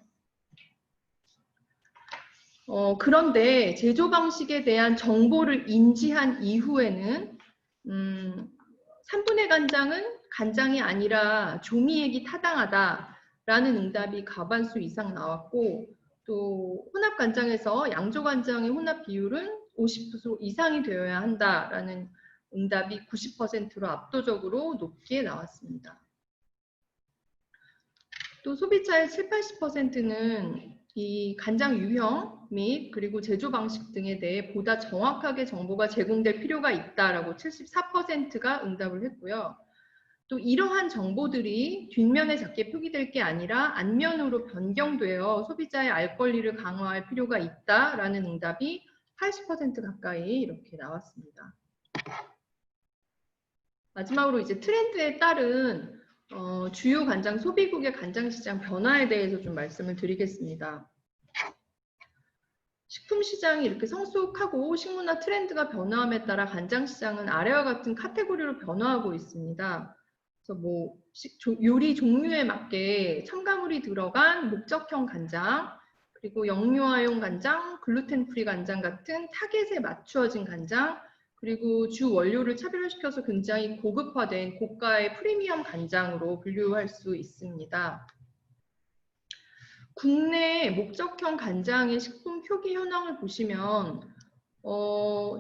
그런데 제조 방식에 대한 정보를 인지한 이후에는 3분의 간장은 간장이 아니라 조미액이 타당하다라는 응답이 과반수 이상 나왔고, 또 혼합 간장에서 양조 간장의 혼합 비율은 50% 이상이 되어야 한다라는 응답이 90%로 압도적으로 높게 나왔습니다. 또 소비자의 70~80%는 이 간장 유형 및 그리고 제조 방식 등에 대해 보다 정확하게 정보가 제공될 필요가 있다라고 74%가 응답을 했고요. 또 이러한 정보들이 뒷면에 작게 표기될 게 아니라 앞면으로 변경되어 소비자의 알 권리를 강화할 필요가 있다라는 응답이 80% 가까이 이렇게 나왔습니다. 마지막으로 이제 트렌드에 따른 주요 간장 소비국의 간장 시장 변화에 대해서 좀 말씀을 드리겠습니다. 식품 시장이 이렇게 성숙하고 식문화 트렌드가 변화함에 따라 간장 시장은 아래와 같은 카테고리로 변화하고 있습니다. 그래서 뭐 요리 종류에 맞게 첨가물이 들어간 목적형 간장, 그리고 영유아용 간장, 글루텐 프리 간장 같은 타겟에 맞추어진 간장, 그리고 주 원료를 차별화시켜서 굉장히 고급화된 고가의 프리미엄 간장으로 분류할 수 있습니다. 국내 목적형 간장의 식품 표기 현황을 보시면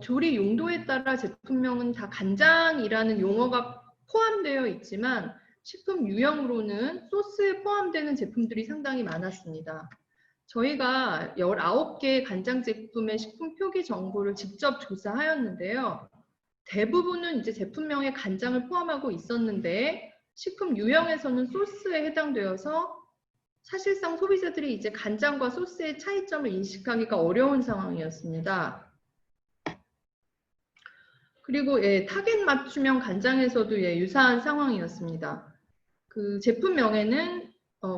조리 용도에 따라 제품명은 다 간장이라는 용어가 포함되어 있지만 식품 유형으로는 소스에 포함되는 제품들이 상당히 많았습니다. 저희가 19개의 간장 제품의 식품 표기 정보를 직접 조사하였는데요. 대부분은 이제 제품명에 간장을 포함하고 있었는데 식품 유형에서는 소스에 해당되어서 사실상 소비자들이 이제 간장과 소스의 차이점을 인식하기가 어려운 상황이었습니다. 그리고 타겟 맞춤형 간장에서도 유사한 상황이었습니다. 그 제품명에는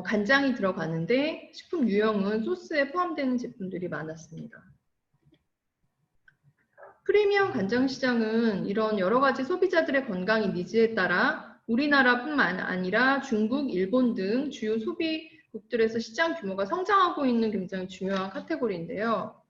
간장이 들어가는데 식품 유형은 소스에 포함되는 제품들이 많았습니다. 프리미엄 간장 시장은 이런 여러 가지 소비자들의 건강 니즈에 따라 우리나라뿐만 아니라 중국, 일본 등 주요 소비국들에서 시장 규모가 성장하고 있는 굉장히 중요한 카테고리인데요.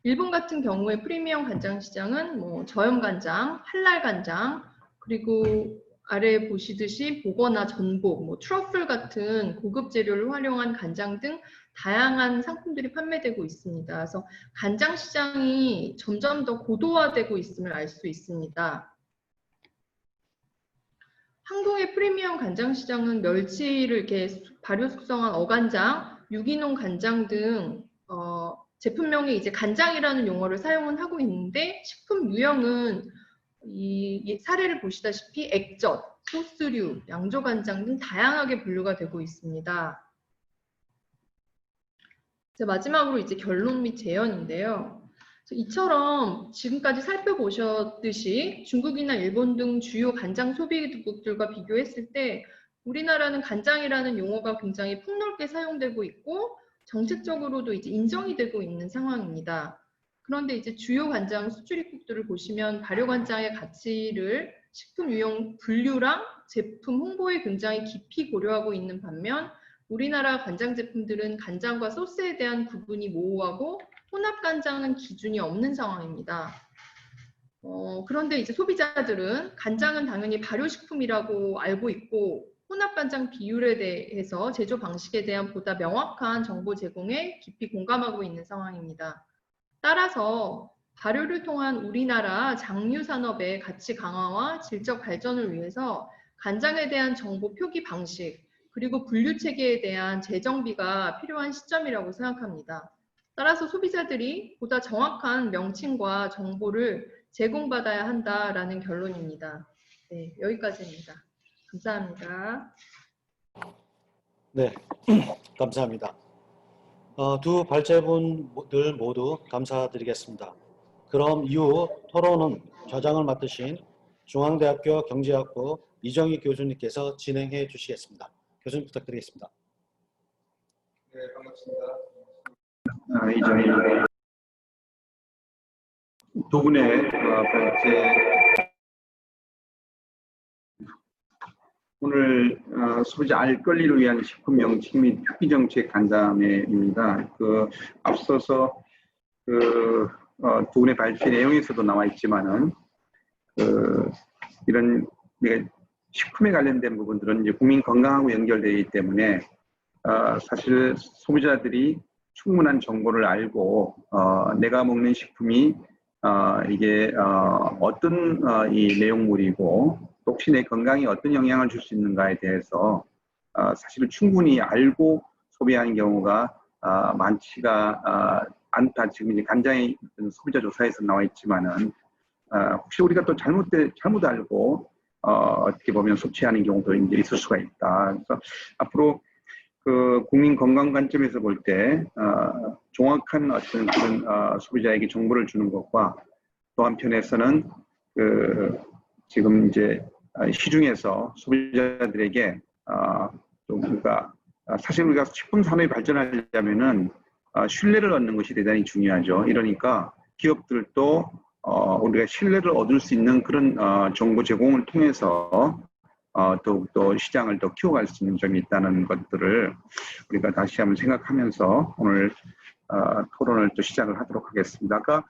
일본 같은 경우에 프리미엄 간장 시장은 뭐 저염 간장, 할랄 간장, 그리고 아래 보시듯이 보거나 전복, 뭐 트러플 같은 고급 재료를 활용한 간장 등 다양한 상품들이 판매되고 있습니다. 그래서 간장 시장이 점점 더 고도화되고 있음을 알 수 있습니다. 한국의 프리미엄 간장 시장은 멸치를 이렇게 발효 숙성한 어간장, 유기농 간장 등 제품명에 이제 간장이라는 용어를 사용은 하고 있는데 식품 유형은 이 사례를 보시다시피 액젓, 소스류, 양조간장 등 다양하게 분류가 되고 있습니다. 마지막으로 이제 결론 및 제언인데요. 이처럼 지금까지 살펴보셨듯이 중국이나 일본 등 주요 간장 소비국들과 비교했을 때 우리나라는 간장이라는 용어가 굉장히 폭넓게 사용되고 있고 정책적으로도 이제 인정이 되고 있는 상황입니다. 그런데 이제 주요 간장 수출입국들을 보시면 발효 간장의 가치를 식품 유형 분류랑 제품 홍보에 굉장히 깊이 고려하고 있는 반면 우리나라 간장 제품들은 간장과 소스에 대한 구분이 모호하고 혼합 간장은 기준이 없는 상황입니다. 그런데 이제 소비자들은 간장은 당연히 발효식품이라고 알고 있고 혼합 간장 비율에 대해서 제조 방식에 대한 보다 명확한 정보 제공에 깊이 공감하고 있는 상황입니다. 따라서 발효를 통한 우리나라 장류 산업의 가치 강화와 질적 발전을 위해서 간장에 대한 정보 표기 방식 그리고 분류 체계에 대한 재정비가 필요한 시점이라고 생각합니다. 따라서 소비자들이 보다 정확한 명칭과 정보를 제공받아야 한다라는 결론입니다. 네, 여기까지입니다. 감사합니다. 네, 감사합니다. 두 발제분들 모두 감사드리겠습니다. 그럼 이후 토론은 좌장을 맡으신 중앙대학교 경제학부 이정희 교수님께서 진행해 주시겠습니다. 교수님 부탁드리겠습니다. 네, 반갑습니다. 이정희 두 분의 오늘 소비자 알 권리를 위한 식품 명칭 및 표기 정책 간담회입니다. 앞서서 두 분의 발표 내용에서도 나와 있지만은 이런 식품에 관련된 부분들은 이제 국민 건강하고 연결되기 때문에 사실 소비자들이 충분한 정보를 알고 내가 먹는 식품이 이게 어떤 이 내용물이고 또 혹시 내 건강에 어떤 영향을 줄 수 있는가에 대해서 사실은 충분히 알고 소비하는 경우가 많지가 않다. 지금 이제 간장의 소비자 조사에서 나와 있지만은 혹시 우리가 또 잘못 알고 어떻게 보면 섭취하는 경우도 이제 있을 수가 있다. 그래서 앞으로 국민 건강 관점에서 볼 때 정확한 어떤 그런 소비자에게 정보를 주는 것과 또 한편에서는 지금 이제 시중에서 소비자들에게 좀 우리가 사실 우리가 식품 산업이 발전하려면은 신뢰를 얻는 것이 대단히 중요하죠. 이러니까 기업들도 우리가 신뢰를 얻을 수 있는 그런 정보 제공을 통해서 더욱더 시장을 더 키워갈 수 있는 점이 있다는 것들을 우리가 다시 한번 생각하면서 오늘 토론을 또 시작을 하도록 하겠습니다. 아까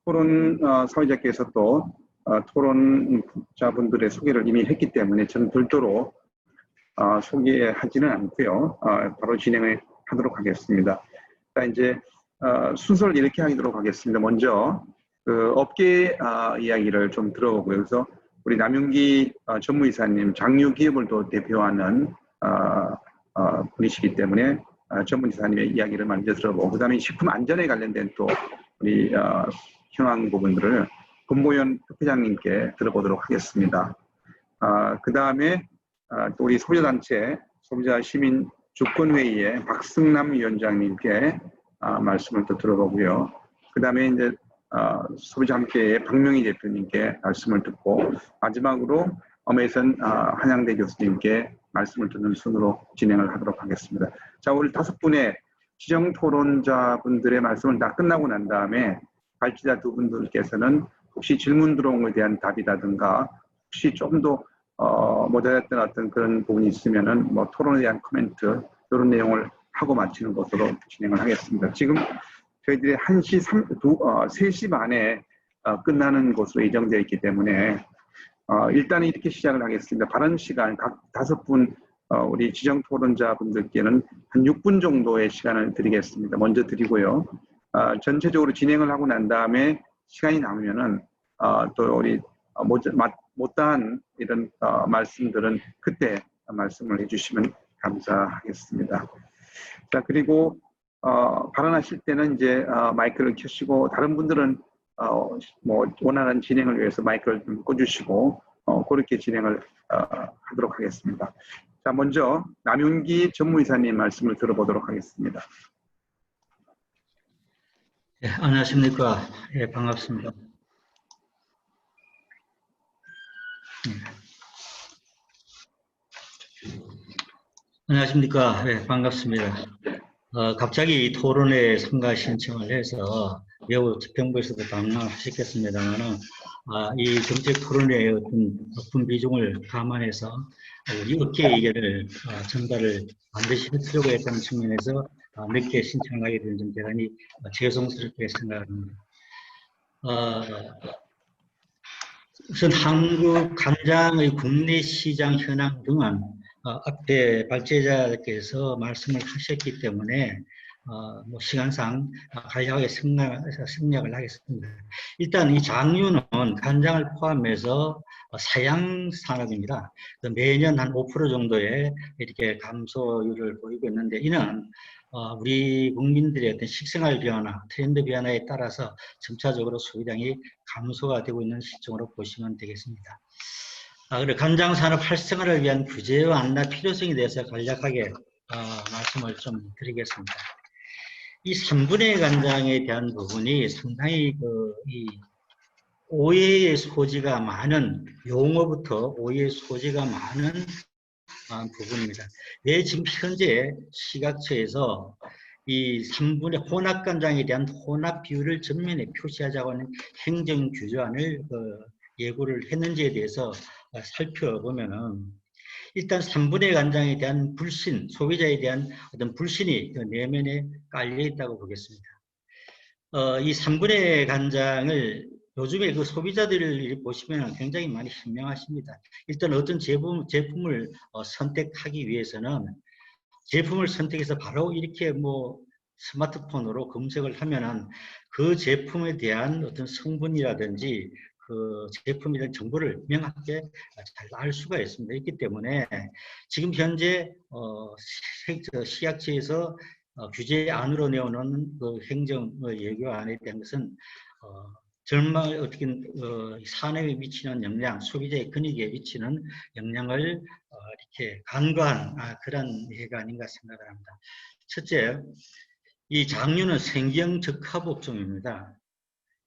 토론 사회자께서 또 토론자분들의 소개를 이미 했기 때문에 저는 별도로 소개하지는 않고요. 바로 진행을 하도록 하겠습니다. 자, 이제 순서를 이렇게 하도록 하겠습니다. 먼저 업계 이야기를 좀 들어보고요. 그래서 우리 남윤기 전무이사님 장유 기업을 또 대표하는 분이시기 때문에 전무이사님의 이야기를 먼저 들어보고 그다음에 식품 안전에 관련된 또 우리 현황 부분들을 권보현 협회장님께 들어보도록 하겠습니다. 그다음에 또 우리 소비자단체 소비자 시민 주권회의의 박승남 위원장님께 말씀을 또 들어보고요. 그다음에 이제 소비자 함께의 박명희 대표님께 말씀을 듣고 마지막으로 엄혜선 한양대 교수님께 말씀을 듣는 순으로 진행을 하도록 하겠습니다. 자, 오늘 5분의 지정 토론자분들의 말씀을 다 끝나고 난 다음에 발제자 두 분들께서는 혹시 질문 들어온 것에 대한 답이라든가 혹시 좀 더 모자랐던 어떤 그런 부분이 있으면은 뭐 토론에 대한 코멘트 이런 내용을 하고 마치는 것으로 진행을 하겠습니다. 지금 저희들이 3시 반에 끝나는 것으로 예정되어 있기 때문에 일단은 이렇게 시작을 하겠습니다. 발언 시간 각 5분 우리 지정 토론자분들께는 한 6분 정도의 시간을 드리겠습니다. 먼저 드리고요. 전체적으로 진행을 하고 난 다음에 시간이 남으면은 또 우리 못다한 이런 말씀들은 그때 말씀을 해주시면 감사하겠습니다. 자, 그리고 발언하실 때는 이제 마이크를 켜시고 다른 분들은 뭐 원활한 진행을 위해서 마이크를 좀 꺼주시고 그렇게 진행을 하도록 하겠습니다. 자, 먼저 남윤기 전무이사님 말씀을 들어보도록 하겠습니다. 네, 안녕하십니까. 예, 반갑습니다. 안녕하십니까. 네, 반갑습니다. 갑자기 이 토론에 참가 신청을 해서 매우 집행부에서도 당황하셨겠습니다만은 이 정책 토론의 어떤 높은 비중을 감안해서 우리 업계 의견을 전달을 반드시 해주려고 했다는 측면에서 늦게 신청하게 된 점 대단히 죄송스럽게 생각합니다. 우선 한국 간장의 국내 시장 현황 등은 앞에 발제자께서 말씀을 하셨기 때문에 뭐 시간상 간략하게 생략을 하겠습니다. 일단 이 장류는 간장을 포함해서 사양 산업입니다. 매년 한 5% 정도의 이렇게 감소율을 보이고 있는데 이는 우리 국민들의 어떤 식생활 변화, 트렌드 변화에 따라서 점차적으로 소비량이 감소가 되고 있는 시점으로 보시면 되겠습니다. 그리고 간장 산업 활성화를 위한 규제 완화 필요성에 대해서 간략하게 말씀을 좀 드리겠습니다. 이 3분의 간장에 대한 부분이 상당히 오해의 소지가 많은 용어부터 오해의 소지가 많은 부분입니다. 왜 지금 현재 시각처에서 이 3분의 혼합간장에 대한 혼합 비율을 전면에 표시하자고 하는 행정규조안을 예고를 했는지에 대해서 살펴보면은 일단 3분의 간장에 대한 불신, 소비자에 대한 어떤 불신이 내면에 깔려 있다고 보겠습니다. 이 3분의 간장을 요즘에 그 소비자들을 보시면 굉장히 많이 현명하십니다. 일단 어떤 제품을 선택하기 위해서는 제품을 선택해서 바로 이렇게 뭐 스마트폰으로 검색을 하면은 그 제품에 대한 어떤 성분이라든지 그 제품에 대한 정보를 명확하게 잘 알 수가 있습니다. 있기 때문에 지금 현재 시약처에서 규제 안으로 내오는 그 행정 예고안에 대한 것은 정말 어떻게 산업에 미치는 영향, 소비자의 권익에 미치는 영향을 이렇게 간과한 그런 예가 아닌가 생각을 합니다. 첫째, 이 장류는 생경적합업종입니다.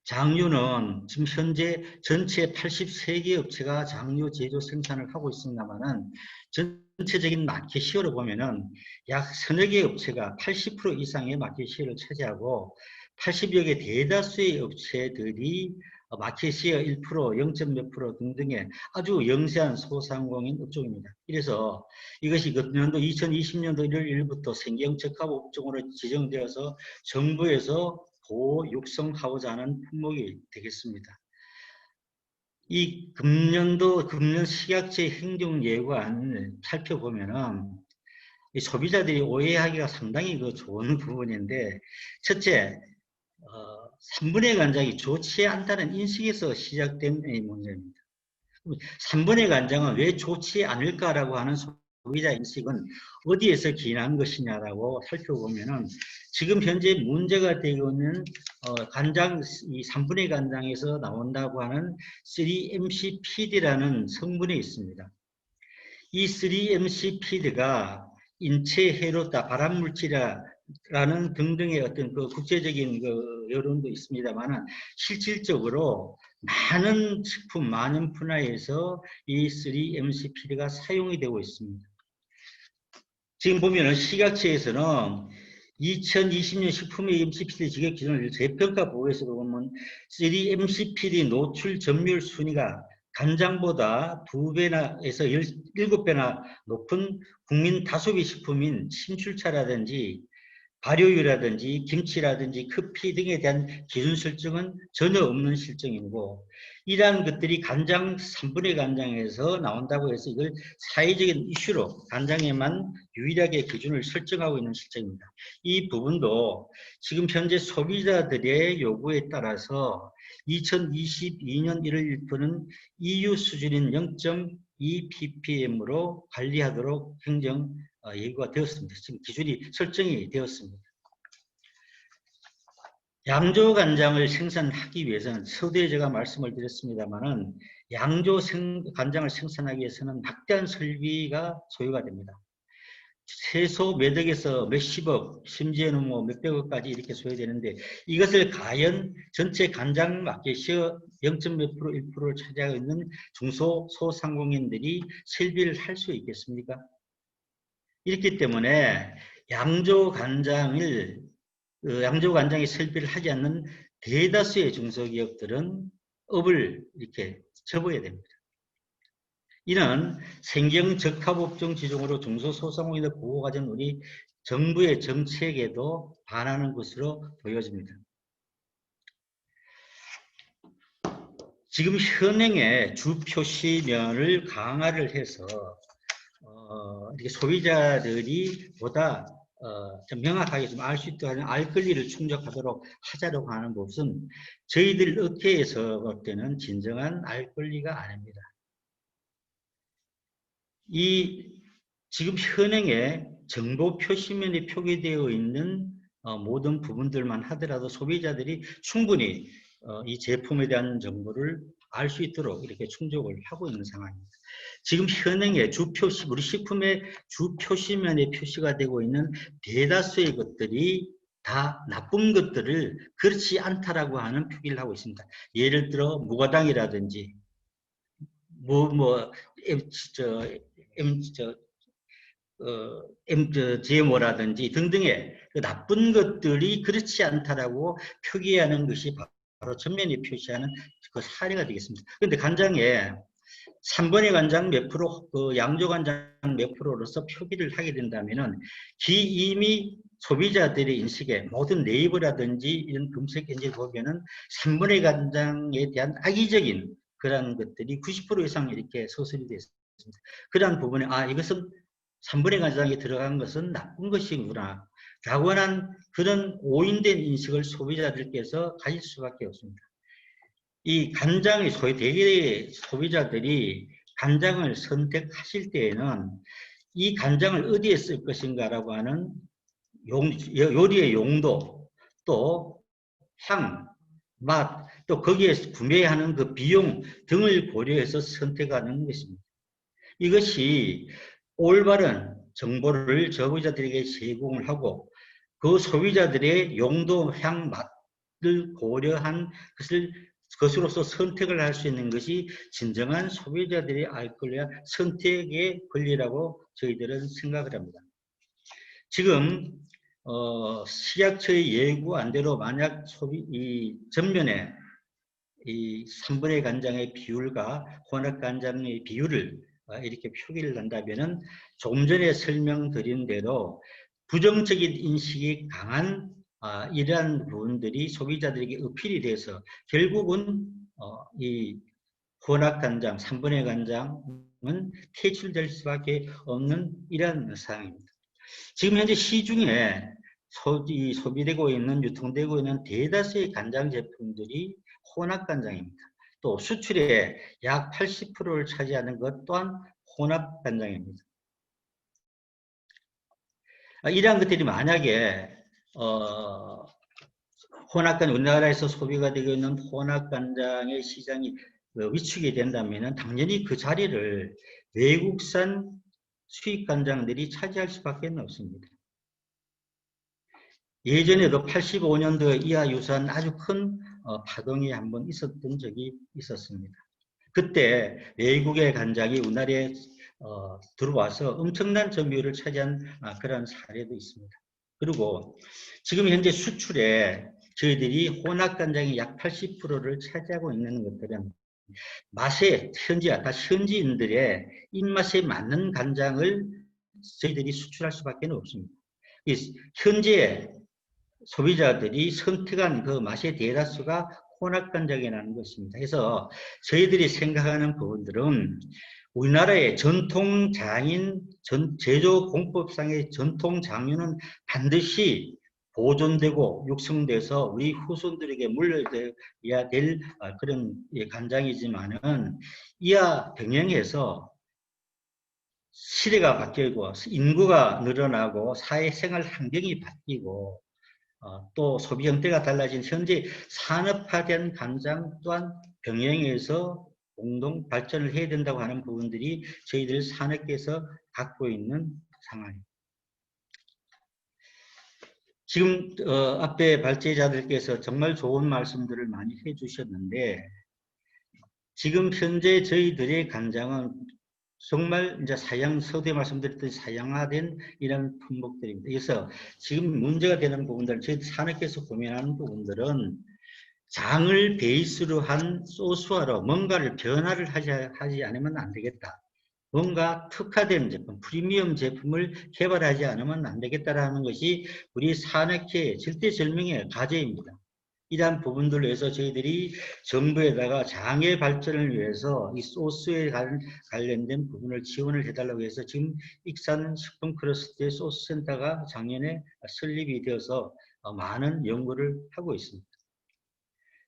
장류는 지금 현재 전체 83개 업체가 장류 제조 생산을 하고 있습니다만은 전체적인 마켓 시어로 보면은 약 서너 개 업체가 80% 이상의 마켓 시어를 차지하고 80여 개 대다수의 업체들이 마켓 시어 1%, 0.몇 프로 등등의 아주 영세한 소상공인 업종입니다. 그래서 이것이 금년도 2020년도 1월 1일부터 생경적합 업종으로 지정되어서 정부에서 보호 육성하고자 하는 품목이 되겠습니다. 이 금년 식약처의 행정예고안을 살펴보면은 이 소비자들이 오해하기가 상당히 좋은 부분인데, 첫째, 3분의 간장이 좋지 않다는 인식에서 시작된 문제입니다. 3분의 간장은 왜 좋지 않을까라고 하는 소비자 인식은 어디에서 기인한 것이냐라고 살펴보면은 지금 현재 문제가 되고 있는 간장, 이 3분의 간장에서 나온다고 하는 3-MCPD라는 성분이 있습니다. 이 3-MCPD가 인체에 해롭다, 발암물질이라는 등등의 어떤 그 국제적인 그 여론도 있습니다만은 실질적으로 많은 식품, 많은 분야에서 이 3-MCPD가 사용이 되고 있습니다. 지금 보면은 시각처에서는 2020년 식품의 MCPD 지격 기준을 재평가 보고에서 보면 3-MCPD 노출 점유율 순위가 간장보다 2배나에서 7배나 높은 국민 다소비 식품인 침출차라든지 발효유라든지 김치라든지 커피 등에 대한 기준 설정은 전혀 없는 실정이고, 이러한 것들이 간장 3분의 간장에서 나온다고 해서 이걸 사회적인 이슈로 간장에만 유일하게 기준을 설정하고 있는 실정입니다. 이 부분도 지금 현재 소비자들의 요구에 따라서 2022년 1월 1일부터는 EU 수준인 0.2 ppm으로 관리하도록 행정 예고가 되었습니다. 지금 기준이 설정이 되었습니다. 양조 간장을 생산하기 위해서는 서두에 제가 말씀을 드렸습니다만은 양조 간장을 생산하기 위해서는 막대한 설비가 소요가 됩니다. 최소 몇 억에서 몇십억, 심지어는 뭐 몇백억까지 이렇게 소요되는데, 이것을 과연 전체 간장 마켓시어 0.몇 프로, 1%를 차지하고 있는 중소상공인들이 설비를 할 수 있겠습니까? 이렇기 때문에 양조 간장에 설비를 하지 않는 대다수의 중소기업들은 업을 이렇게 접어야 됩니다. 이는 생경적합업종 지정으로 중소소상공인을 보호하자는 우리 정부의 정책에도 반하는 것으로 보여집니다. 지금 현행의 주표시면을 강화를 해서 이렇게 소비자들이 보다 좀 명확하게 좀 알 수 있도록 하는 알 권리를 충족하도록 하자고 하는 것은 저희들 업계에서 볼 때는 진정한 알 권리가 아닙니다. 이 지금 현행의 정보 표시면에 표기되어 있는 모든 부분들만 하더라도 소비자들이 충분히 이 제품에 대한 정보를 알 수 있도록 이렇게 충족을 하고 있는 상황입니다. 지금 현행의 주표시, 우리 식품의 주표시면에 표시가 되고 있는 대다수의 것들이 다 나쁜 것들을 그렇지 않다라고 하는 표기를 하고 있습니다. 예를 들어 무가당이라든지 GMO라든지 등등의 그 나쁜 것들이 그렇지 않다라고 표기하는 것이 바로 전면에 표시하는 그 사례가 되겠습니다. 그런데 간장에 3번의 간장 몇 프로, 그 양조 간장 몇 프로로서 표기를 하게 된다면은 이미 소비자들의 인식에 모든 네이버라든지 이런 검색 엔진 보면은 3번의 간장에 대한 악의적인 그런 것들이 90% 이상 이렇게 서술이 되어 있습니다. 그러한 부분에 이것은 3번의 간장에 들어간 것은 나쁜 것이구나 라고 하는 그런 오인된 인식을 소비자들께서 가질 수밖에 없습니다. 이 간장의 대개 소비자들이 간장을 선택하실 때에는 이 간장을 어디에 쓸 것인가라고 하는 요리의 용도, 또 향, 맛, 또 거기에 구매하는 그 비용 등을 고려해서 선택하는 것입니다. 이것이 올바른 정보를 소비자들에게 제공을 하고 그 소비자들의 용도, 향, 맛을 고려한 것으로서 선택을 할 수 있는 것이 진정한 소비자들의 알 권리와 선택의 권리라고 저희들은 생각을 합니다. 지금 식약처의 예고안대로 만약 전면에 이 3분의 간장의 비율과 혼합 간장의 비율을 이렇게 표기를 한다면은 조금 전에 설명드린 대로 부정적인 인식이 강한 이러한 부분들이 소비자들에게 어필이 돼서 결국은 이 혼합 간장, 3분의 간장은 퇴출될 수밖에 없는 이러한 상황입니다. 지금 현재 시중에 소비되고 있는, 유통되고 있는 대다수의 간장 제품들이 혼합 간장입니다. 또 수출의 약 80%를 차지하는 것 또한 혼합 간장입니다. 이러한 것들이 만약에 혼합간 우리나라에서 소비가 되고 있는 혼합 간장의 시장이 위축이 된다면 당연히 그 자리를 외국산 수입 간장들이 차지할 수밖에 없습니다. 예전에도 85년도 이하 유사한 아주 큰 파동이 한번 있었던 적이 있었습니다. 그때 외국의 간장이 우리나라에 들어와서 엄청난 점유율을 차지한 그런 사례도 있습니다. 그리고 지금 현재 수출에 저희들이 혼합 간장이 약 80%를 차지하고 있는 것들은 맛에 현지인들의 입맛에 맞는 간장을 저희들이 수출할 수밖에 없습니다. 현재 소비자들이 선택한 그 맛의 대다수가 혼합 간장이라는 것입니다. 그래서 저희들이 생각하는 부분들은 우리나라의 전통 장인, 제조 공법상의 전통 장류는 반드시 보존되고 육성돼서 우리 후손들에게 물려야 될 그런 간장이지만은 이와 병행해서 시대가 바뀌고 인구가 늘어나고 사회생활 환경이 바뀌고 또 소비 형태가 달라진 현재 산업화된 간장 또한 병행해서 공동 발전을 해야 된다고 하는 부분들이 저희들 산업계에서 갖고 있는 상황입니다. 지금 앞에 발제자들께서 정말 좋은 말씀들을 많이 해주셨는데 지금 현재 저희들의 간장은 정말 이제 서두에 말씀드렸던 사양화된 이런 품목들입니다. 그래서 지금 문제가 되는 부분들, 저희 산업계에서 고민하는 부분들은 장을 베이스로 한 소스화로 뭔가를 변화를 하지 않으면 안 되겠다. 뭔가 특화된 제품, 프리미엄 제품을 개발하지 않으면 안 되겠다라는 것이 우리 산업계의 절대절명의 과제입니다. 이러한 부분들로 해서 저희들이 정부에다가 장의 발전을 위해서 이 소스에 관련된 부분을 지원을 해달라고 해서 지금 익산 식품 클러스터의 소스센터가 작년에 설립이 되어서 많은 연구를 하고 있습니다.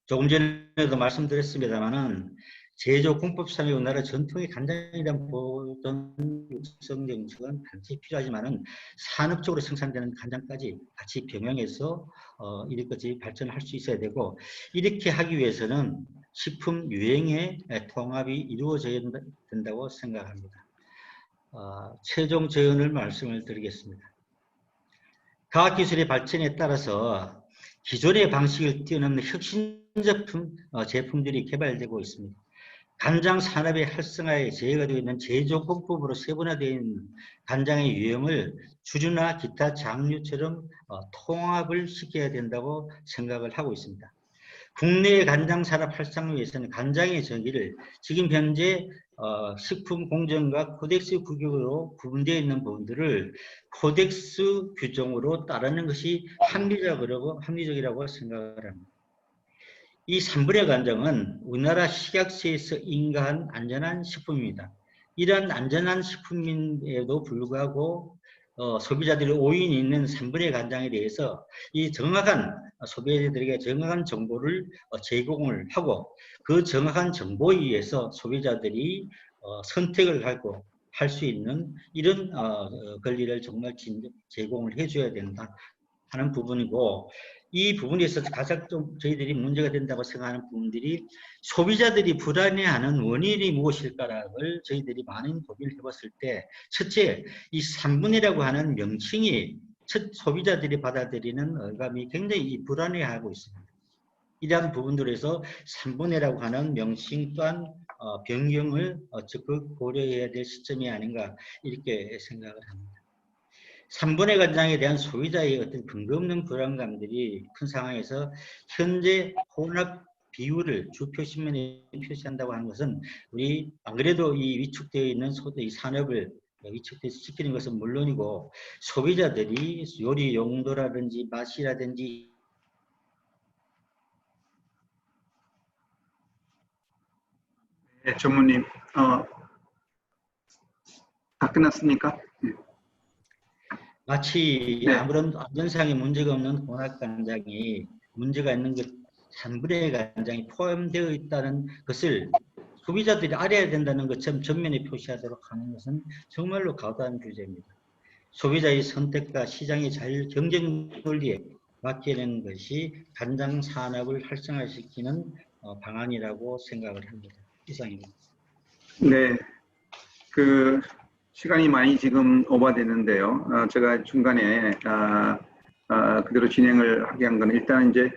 조금 전에도 말씀드렸습니다만은 제조 공법상의 우리나라 전통의 간장이란 보존 육성 정책은 반드시 필요하지만은 산업적으로 생산되는 간장까지 같이 병행해서 이렇게까지 발전할 수 있어야 되고 이렇게 하기 위해서는 식품 유행의 통합이 이루어져야 된다고 생각합니다. 최종 제언을 말씀을 드리겠습니다. 과학기술의 발전에 따라서 기존의 방식을 뛰어넘는 혁신적 제품들이 개발되고 있습니다. 간장 산업의 활성화에 제외가 되어 있는 제조공법으로 세분화되어 있는 간장의 유형을 주류나 기타 장류처럼 통합을 시켜야 된다고 생각을 하고 있습니다. 국내의 간장 산업 활성화를 위해서는 간장의 정의를 지금 현재 식품공정과 코덱스 규격으로 구분되어 있는 부분들을 코덱스 규정으로 따르는 것이 합리적이라고 생각을 합니다. 이 3분의 간장은 우리나라 식약처에서 인가한 안전한 식품입니다. 이러한 안전한 식품임에도 불구하고 소비자들의 오인이 있는 3분의 간장에 대해서 이 정확한 소비자들에게 정확한 정보를 제공을 하고 그 정확한 정보에 의해서 소비자들이 선택을 하고 할 수 있는 이런 권리를 정말 제공을 해줘야 된다 하는 부분이고, 이 부분에 있어서 가장 좀 저희들이 문제가 된다고 생각하는 부분들이 소비자들이 불안해하는 원인이 무엇일까를 저희들이 많은 고민을 해봤을 때, 첫째, 이 3분이라고 하는 명칭이 소비자들이 받아들이는 어감이 굉장히 불안해하고 있습니다. 이러한 부분들에서 3분해라고 하는 명칭 또한 변경을 적극 고려해야 될 시점이 아닌가 이렇게 생각을 합니다. 3분의 간장에 대한 소비자의 어떤 근거 없는 불안감들이 큰 상황에서 현재 혼합 비율을 주 표시면에 표시한다고 하는 것은 우리 안 그래도 이 위축되어 있는 이 산업을 위축시키는 것은 물론이고 소비자들이 요리 용도라든지 맛이라든지 네, 전무님, 다 끝났습니까? 마치 네. 아무런 안전상의 문제가 없는 혼합 간장이 문제가 있는 것 3분의 간장이 포함되어 있다는 것을 소비자들이 알아야 된다는 것처럼 전면에 표시하도록 하는 것은 정말로 과도한 규제입니다. 소비자의 선택과 시장의 자율 경쟁 논리에 맡기는 것이 간장 산업을 활성화시키는 방안이라고 생각을 합니다. 이상입니다. 네, 그 시간이 많이 지금 오버됐는데요. 제가 중간에 그대로 진행을 하게 한 건 일단 이제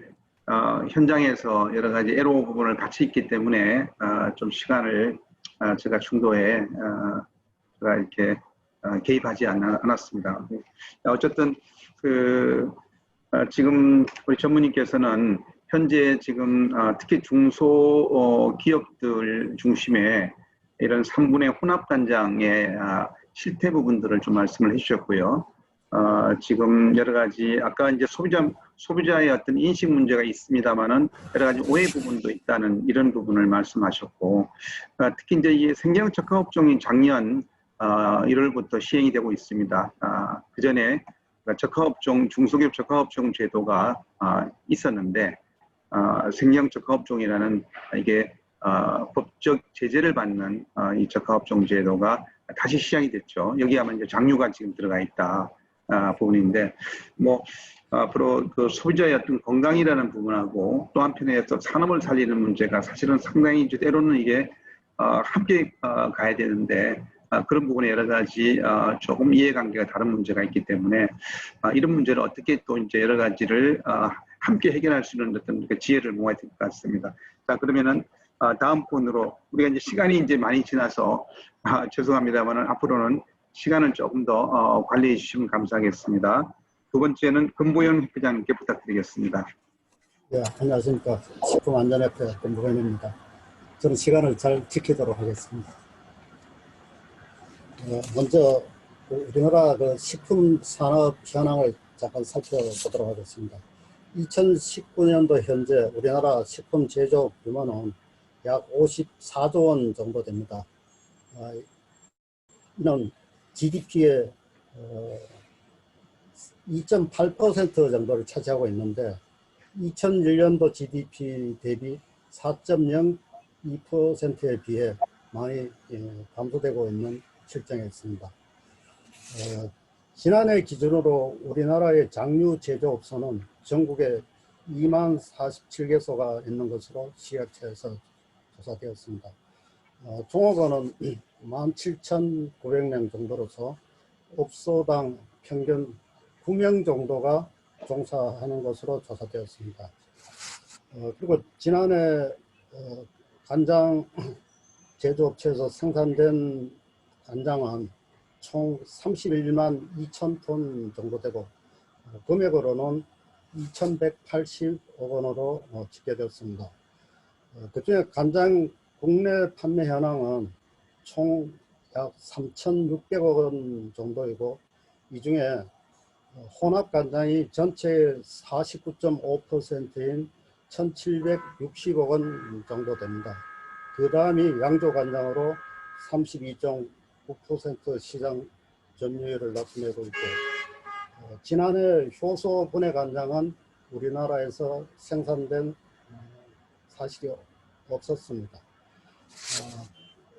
현장에서 여러 가지 애로 부분을 같이 있기 때문에 좀 시간을 제가 중도에 제가 이렇게 개입하지 않았습니다. 어쨌든 지금 우리 전무님께서는 현재 지금 특히 중소 기업들 중심에 이런 3분의 혼합 간장의 실태 부분들을 좀 말씀을 해주셨고요. 지금 여러 가지 아까 이제 소비자의 어떤 인식 문제가 있습니다만은 여러 가지 오해 부분도 있다는 이런 부분을 말씀하셨고, 특히 이제 이 생계형 적합업종이 작년 1월부터 시행이 되고 있습니다. 그 전에 적합업종 중소기업 적합업종 제도가 있었는데 생계형 적합업종이라는 이게 법적 제재를 받는 이 적합업종 제도가 다시 시작이 됐죠. 여기야만 이제 장류가 지금 들어가 있다 부분인데, 뭐 앞으로 그 소비자의 어떤 건강이라는 부분하고 또 한편에 또 산업을 살리는 문제가 사실은 상당히 이제 때로는 이게 함께 가야 되는데 그런 부분에 여러 가지 조금 이해관계가 다른 문제가 있기 때문에 이런 문제를 어떻게 또 이제 여러 가지를 함께 해결할 수 있는 어떤 지혜를 모아야 될 것 같습니다. 자, 그러면은 다음 분으로 우리가 이제 시간이 이제 많이 지나서 죄송합니다만은 앞으로는 시간을 조금 더 관리해 주시면 감사하겠습니다. 두 번째는 금보영 회장님께 부탁드리겠습니다. 네, 안녕하십니까. 식품안전협회 금보영입니다. 저는 시간을 잘 지키도록 하겠습니다. 먼저 우리나라 식품 산업 현황을 잠깐 살펴보도록 하겠습니다. 2019년도 현재 우리나라 식품 제조 규모는 약 54조 원 정도 됩니다. 이는 GDP의 2.8% 정도를 차지하고 있는데 2001년도 GDP 대비 4.02%에 비해 많이 감소되고 있는 실정에 있습니다. 지난해 기준으로 우리나라의 장류 제조업소는 전국에 2만 47개소가 있는 것으로 식약처에서 조사되었습니다. 종업원은 17,900명 정도로서 업소당 평균 9명 정도가 종사하는 것으로 조사되었습니다. 그리고 지난해 간장 제조업체에서 생산된 간장은 총 31만 2천 톤 정도 되고 금액으로는 2,180억 원으로 집계되었습니다. 그중에 간장 국내 판매 현황은 총 약 3,600억 원 정도이고 이 중에 혼합 간장이 전체의 49.5%인 1,760억 원 정도 됩니다. 그 다음이 양조 간장으로 32.9% 시장 점유율을 나타내고 있고 지난해 효소 분해 간장은 우리나라에서 생산된 사실이 없었습니다.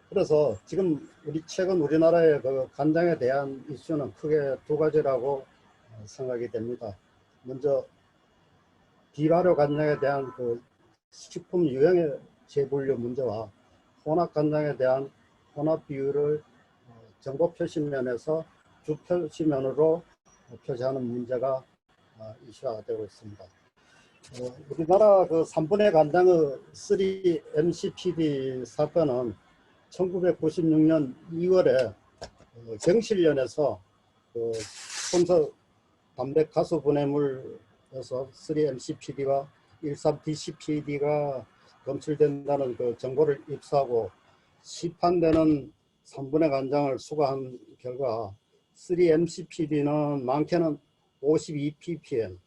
그래서 지금 최근 우리나라의 그 간장에 대한 이슈는 크게 두 가지라고 생각이 됩니다. 먼저 비발효 간장에 대한 그 식품 유형의 재분류 문제와 혼합 간장에 대한 혼합 비율을 정보 표시면에서 주 표시면으로 표시하는 문제가 이슈화되고 있습니다. 우리나라 그 3분의 간장의 3-MCPD 사건은 1996년 2월에 경실련에서 콘서 담백 가수 분해물에서 3-MCPD와 1,3-DCPD가 검출된다는 그 정보를 입수하고 시판되는 3분의 간장을 수거한 결과 3-MCPD는 많게는 52ppm,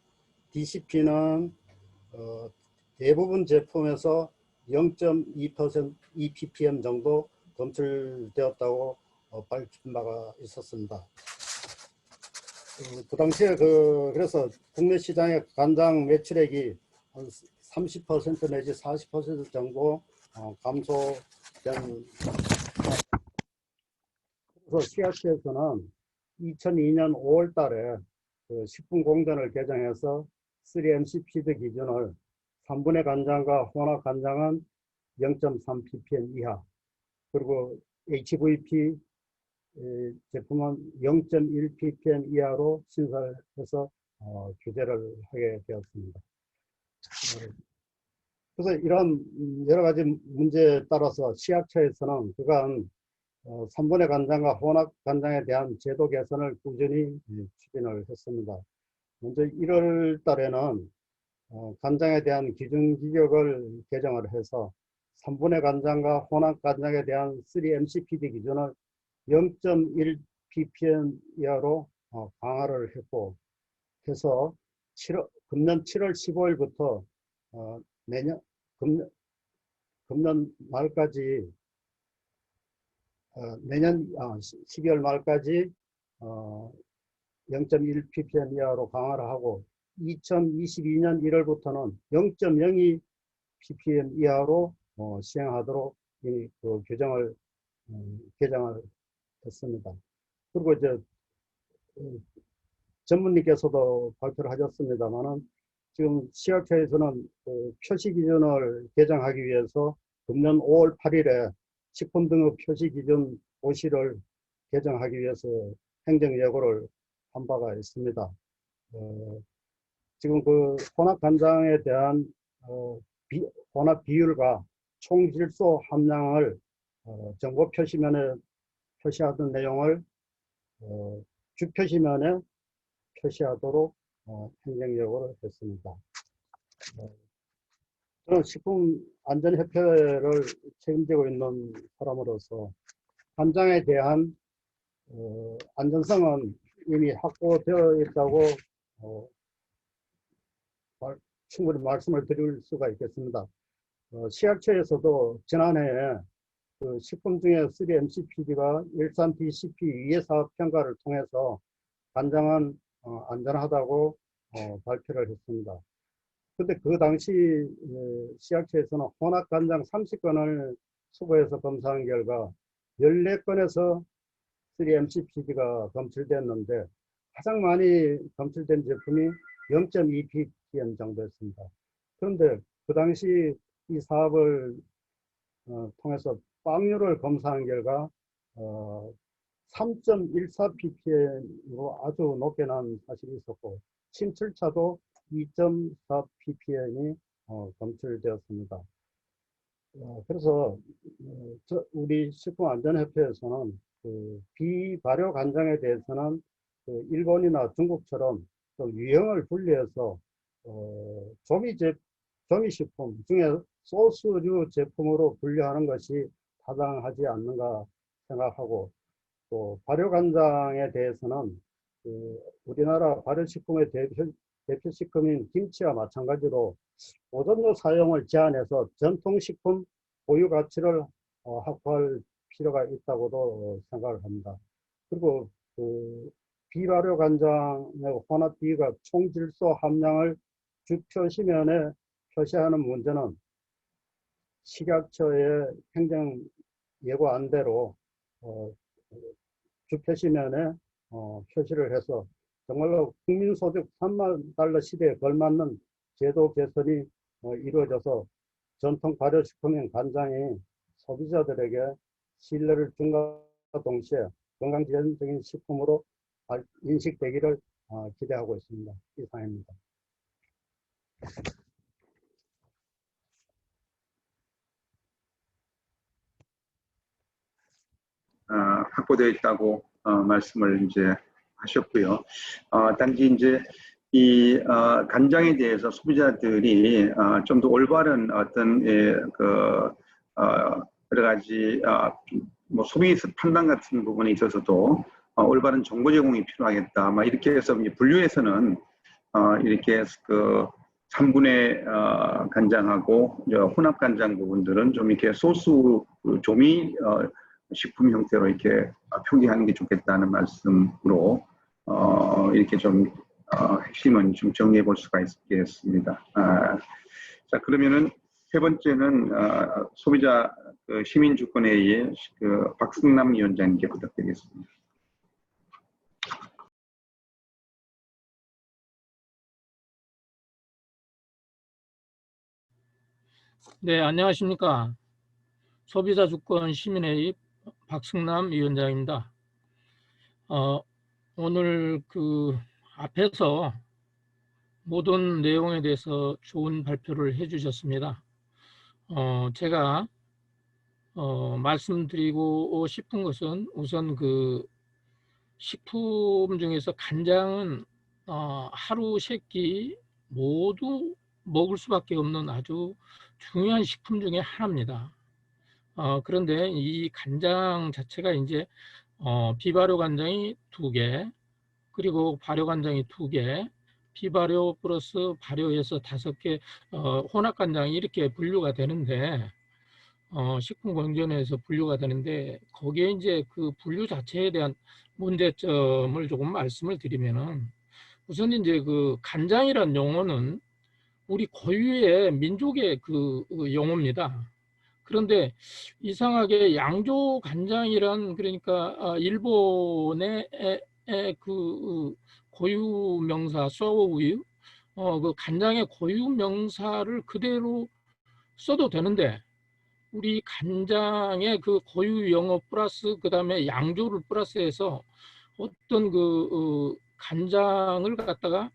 DCP는 대부분 제품에서 0.2% ppm 정도 검출되었다고 밝힌 바가 있었습니다. 그 당시에 그래서 국내 시장의 간장 매출액이 한 30% 내지 40% 정도 감소된. 그래서 CRC에서는 2002년 5월 달에 그 식품공단을 개정해서 3-MCPD 기준을 3분의 간장과 혼합 간장은 0.3ppm 이하, 그리고 HVP 제품은 0.1ppm 이하로 신설해서 규제를 하게 되었습니다. 그래서 이런 여러 가지 문제에 따라서 시약처에서는 그간 3분의 간장과 혼합 간장에 대한 제도 개선을 꾸준히 추진을 했습니다. 먼저 1월 달에는 간장에 대한 기준 규격을 개정을 해서 3분의 간장과 혼합 간장에 대한 3-MCPD 기준을 0.1 ppm 이하로 강화를 했고 해서 금년 7월 15일부터 금년 말까지 내년 12월 말까지 0.1 ppm 이하로 강화를 하고 2022년 1월부터는 0.02 ppm 이하로 시행하도록 이 규정을 개정을 했습니다. 그리고 이제 전문님께서도 발표를 하셨습니다만은 지금 시약처에서는 표시 기준을 개정하기 위해서 금년 5월 8일에 식품 등의 표시 기준 고시를 개정하기 위해서 행정 예고를 한 바가 있습니다. 지금 그 혼합 간장에 대한 혼합 비율과 총질소 함량을 정보 표시면에 표시하던 내용을 주 표시면에 표시하도록 행정 예고를 했습니다. 저는 식품안전협회를 책임지고 있는 사람으로서 간장에 대한 안전성은 이미 확보되어 있다고 충분히 말씀을 드릴 수가 있겠습니다. 시약처에서도 지난해에 그 식품 중에 3-MCPD가 1,3-DCP 위해 사업 평가를 통해서 간장은 안전하다고 발표를 했습니다. 근데 그 당시 시약처에서는 혼합 간장 30건을 수거해서 검사한 결과 14건에서 3-MCPD가 검출됐는데 가장 많이 검출된 제품이 0.2 ppm 정도였습니다. 그런데 그 당시 이 사업을 통해서 빵류를 검사한 결과 3.14 ppm으로 아주 높게 난 사실이 있었고 침출차도 2.4 ppm이 검출되었습니다. 그래서 우리 식품안전협회에서는 그 비발효 간장에 대해서는 그 일본이나 중국처럼 좀 유형을 분리해서 조미식품 중에 소스류 제품으로 분류하는 것이 타당하지 않는가 생각하고, 또 발효간장에 대해서는 그 우리나라 발효식품의 대표식품인 김치와 마찬가지로 보존료 사용을 제한해서 전통식품 보유 가치를 확보할 필요가 있다고도 생각을 합니다. 그리고 그 비발효 간장의 혼합 비율과 총질소 함량을 주표시면에 표시하는 문제는 식약처의 행정 예고안대로 주표시면에 표시를 해서 정말로 국민소득 3만 달러 시대에 걸맞는 제도 개선이 이루어져서 전통 발효식품인 간장이 소비자들에게 신뢰를 준과 동시에 건강지향적인 식품으로 인식되기를 기대하고 있습니다. 이상입니다. 확보되어 있다고 말씀을 이제 하셨고요. 단지 이제 이 간장에 대해서 소비자들이 좀 더 올바른 어떤 여러 가지 뭐 소비 판단 같은 부분에 있어서도 올바른 정보 제공이 필요하겠다. 막 이렇게 해서 이제 분류에서는 이렇게 그 3분의 간장하고 혼합 간장 부분들은 좀 이렇게 소스 조미 식품 형태로 이렇게 표기하는 게 좋겠다는 말씀으로 이렇게 좀 핵심은 좀 정리해 볼 수가 있겠습니다. 자, 그러면은 세 번째는 소비자 시민주권회의의 박승남 위원장님께 부탁드리겠습니다. 네, 안녕하십니까. 소비자주권 시민회의 박승남 위원장입니다. 오늘 그 앞에서 모든 내용에 대해서 좋은 발표를 해주셨습니다. 제가 말씀드리고 싶은 것은 우선 그 식품 중에서 간장은 하루 세 끼 모두 먹을 수밖에 없는 아주 중요한 식품 중에 하나입니다. 그런데 이 간장 자체가 이제 비발효 간장이 2개, 그리고 발효 간장이 2개, 비발효 플러스 발효해서 5개, 혼합 간장이 이렇게 분류가 되는데, 식품공정에서 분류가 되는데, 거기에 이제 그 분류 자체에 대한 문제점을 조금 말씀을 드리면은, 우선 이제 그 간장이란 용어는 우리 고유의 민족의 그 용어입니다. 그런데 이상하게 양조 간장이란, 그러니까 일본의 그 고유 명사 소우유, 그 간장의 고유 명사를 그대로 써도 되는데, 우리 간장의 그 고유 영어 플러스 그다음에 양조를 플러스해서 어떤 그 간장을 갖다가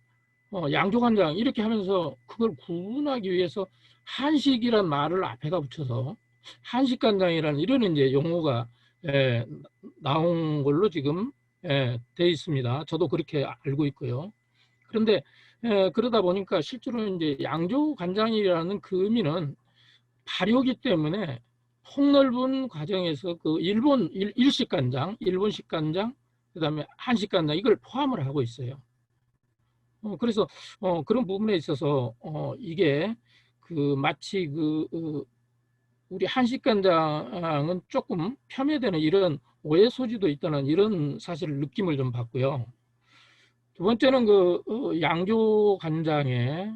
양조 간장 이렇게 하면서 그걸 구분하기 위해서 한식이란 말을 앞에다 붙여서 한식 간장이라는 이런 이제 용어가 나온 걸로 지금 돼 있습니다. 저도 그렇게 알고 있고요. 그런데 그러다 보니까 실제로 이제 양조 간장이라는 그 의미는 발효기 때문에 폭넓은 과정에서 그 일식 간장, 일본식 간장, 그다음에 한식 간장 이걸 포함을 하고 있어요. 그래서 그런 부분에 있어서 이게 그 마치 우리 한식 간장은 조금 폄훼되는 이런 오해 소지도 있다는 이런 사실을 느낌을 좀 받고요. 두 번째는 그 양조 간장에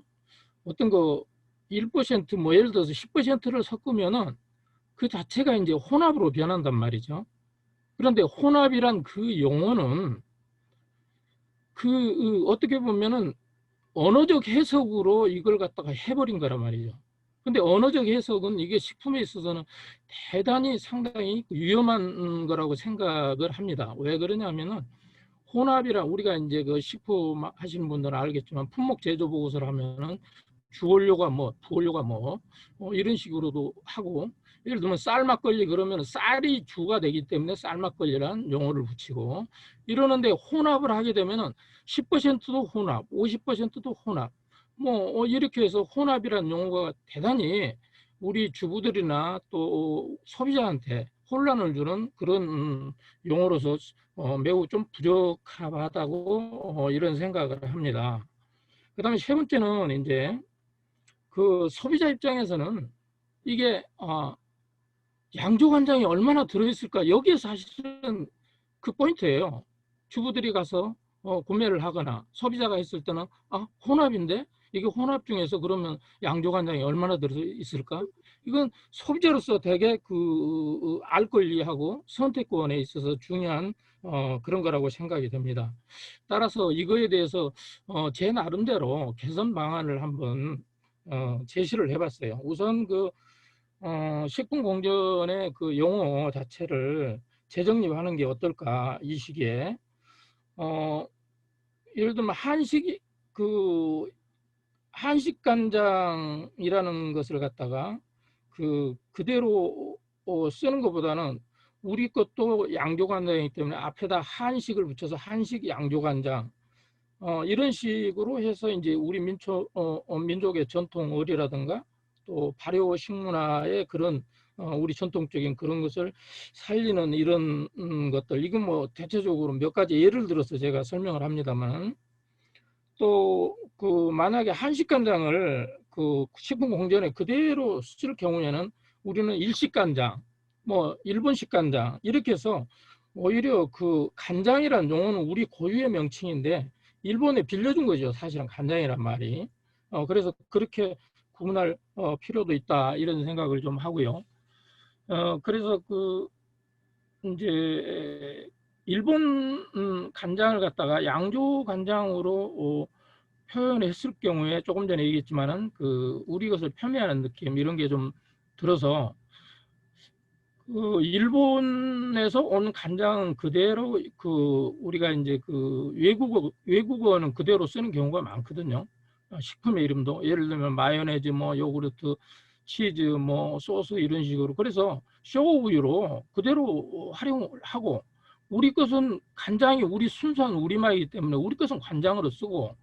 어떤 그 1% 뭐 예를 들어서 10%를 섞으면은 그 자체가 이제 혼합으로 변한단 말이죠. 그런데 혼합이란 그 용어는 어떻게 보면은 언어적 해석으로 이걸 갖다가 해버린 거란 말이죠. 근데 언어적 해석은 이게 식품에 있어서는 대단히 상당히 위험한 거라고 생각을 합니다. 왜 그러냐면은 혼합이라 우리가 이제 그 식품 하시는 분들은 알겠지만 품목 제조 보고서를 하면은 주원료가 뭐 부원료가 뭐 이런 식으로도 하고 예를 들면 쌀 막걸리 그러면 쌀이 주가 되기 때문에 쌀 막걸리라는 용어를 붙이고 이러는데 혼합을 하게 되면은 10%도 혼합, 50%도 혼합 뭐 이렇게 해서 혼합이라는 용어가 대단히 우리 주부들이나 또 소비자한테 혼란을 주는 그런 용어로서 매우 좀 부적합하다고 이런 생각을 합니다. 그다음에 세 번째는 이제 그 소비자 입장에서는 이게 양조간장이 얼마나 들어있을까 여기에 사실은 그 포인트예요. 주부들이 가서 구매를 하거나 소비자가 했을 때는 혼합인데 이게 혼합 중에서 그러면 양조간장이 얼마나 들어있을까? 이건 소비자로서 되게 그 알 권리하고 선택권에 있어서 중요한 그런 거라고 생각이 됩니다. 따라서 이거에 대해서 제 나름대로 개선 방안을 한번 제시를 해봤어요. 우선 그 식품공정의 그 용어 자체를 재정립하는 게 어떨까 이 시기에 예를 들면 한식 간장이라는 것을 갖다가 그대로 쓰는 것보다는 우리 것도 양조간장이기 때문에 앞에다 한식을 붙여서 한식 양조간장 이런 식으로 해서 이제 우리 민족의 전통 어리라든가 또 발효 식문화의 그런 우리 전통적인 그런 것을 살리는 이런 것들 이건 뭐 대체적으로 몇 가지 예를 들어서 제가 설명을 합니다만 또 그 만약에 한식 간장을 그 식품 공전에 그대로 쓸 경우에는 우리는 일식 간장 뭐 일본식 간장 이렇게 해서 오히려 그 간장이라는 용어는 우리 고유의 명칭인데 일본에 빌려준 거죠. 사실은 간장이란 말이. 그래서 그렇게 구분할 필요도 있다 이런 생각을 좀 하고요. 그래서 그 이제 일본 간장을 갖다가 양조 간장으로 표현했을 경우에 조금 전에 얘기했지만은 그 우리 것을 폄훼하는 느낌 이런 게 좀 들어서 그 일본에서 온 간장은 그대로 그 우리가 이제 그 외국어는 그대로 쓰는 경우가 많거든요. 식품의 이름도 예를 들면 마요네즈, 뭐 요구르트, 치즈, 뭐 소스 이런 식으로 그래서 쇼우유로 그대로 활용을 하고 우리 것은 간장이 우리 순수한 우리말이기 때문에 우리 것은 간장으로 쓰고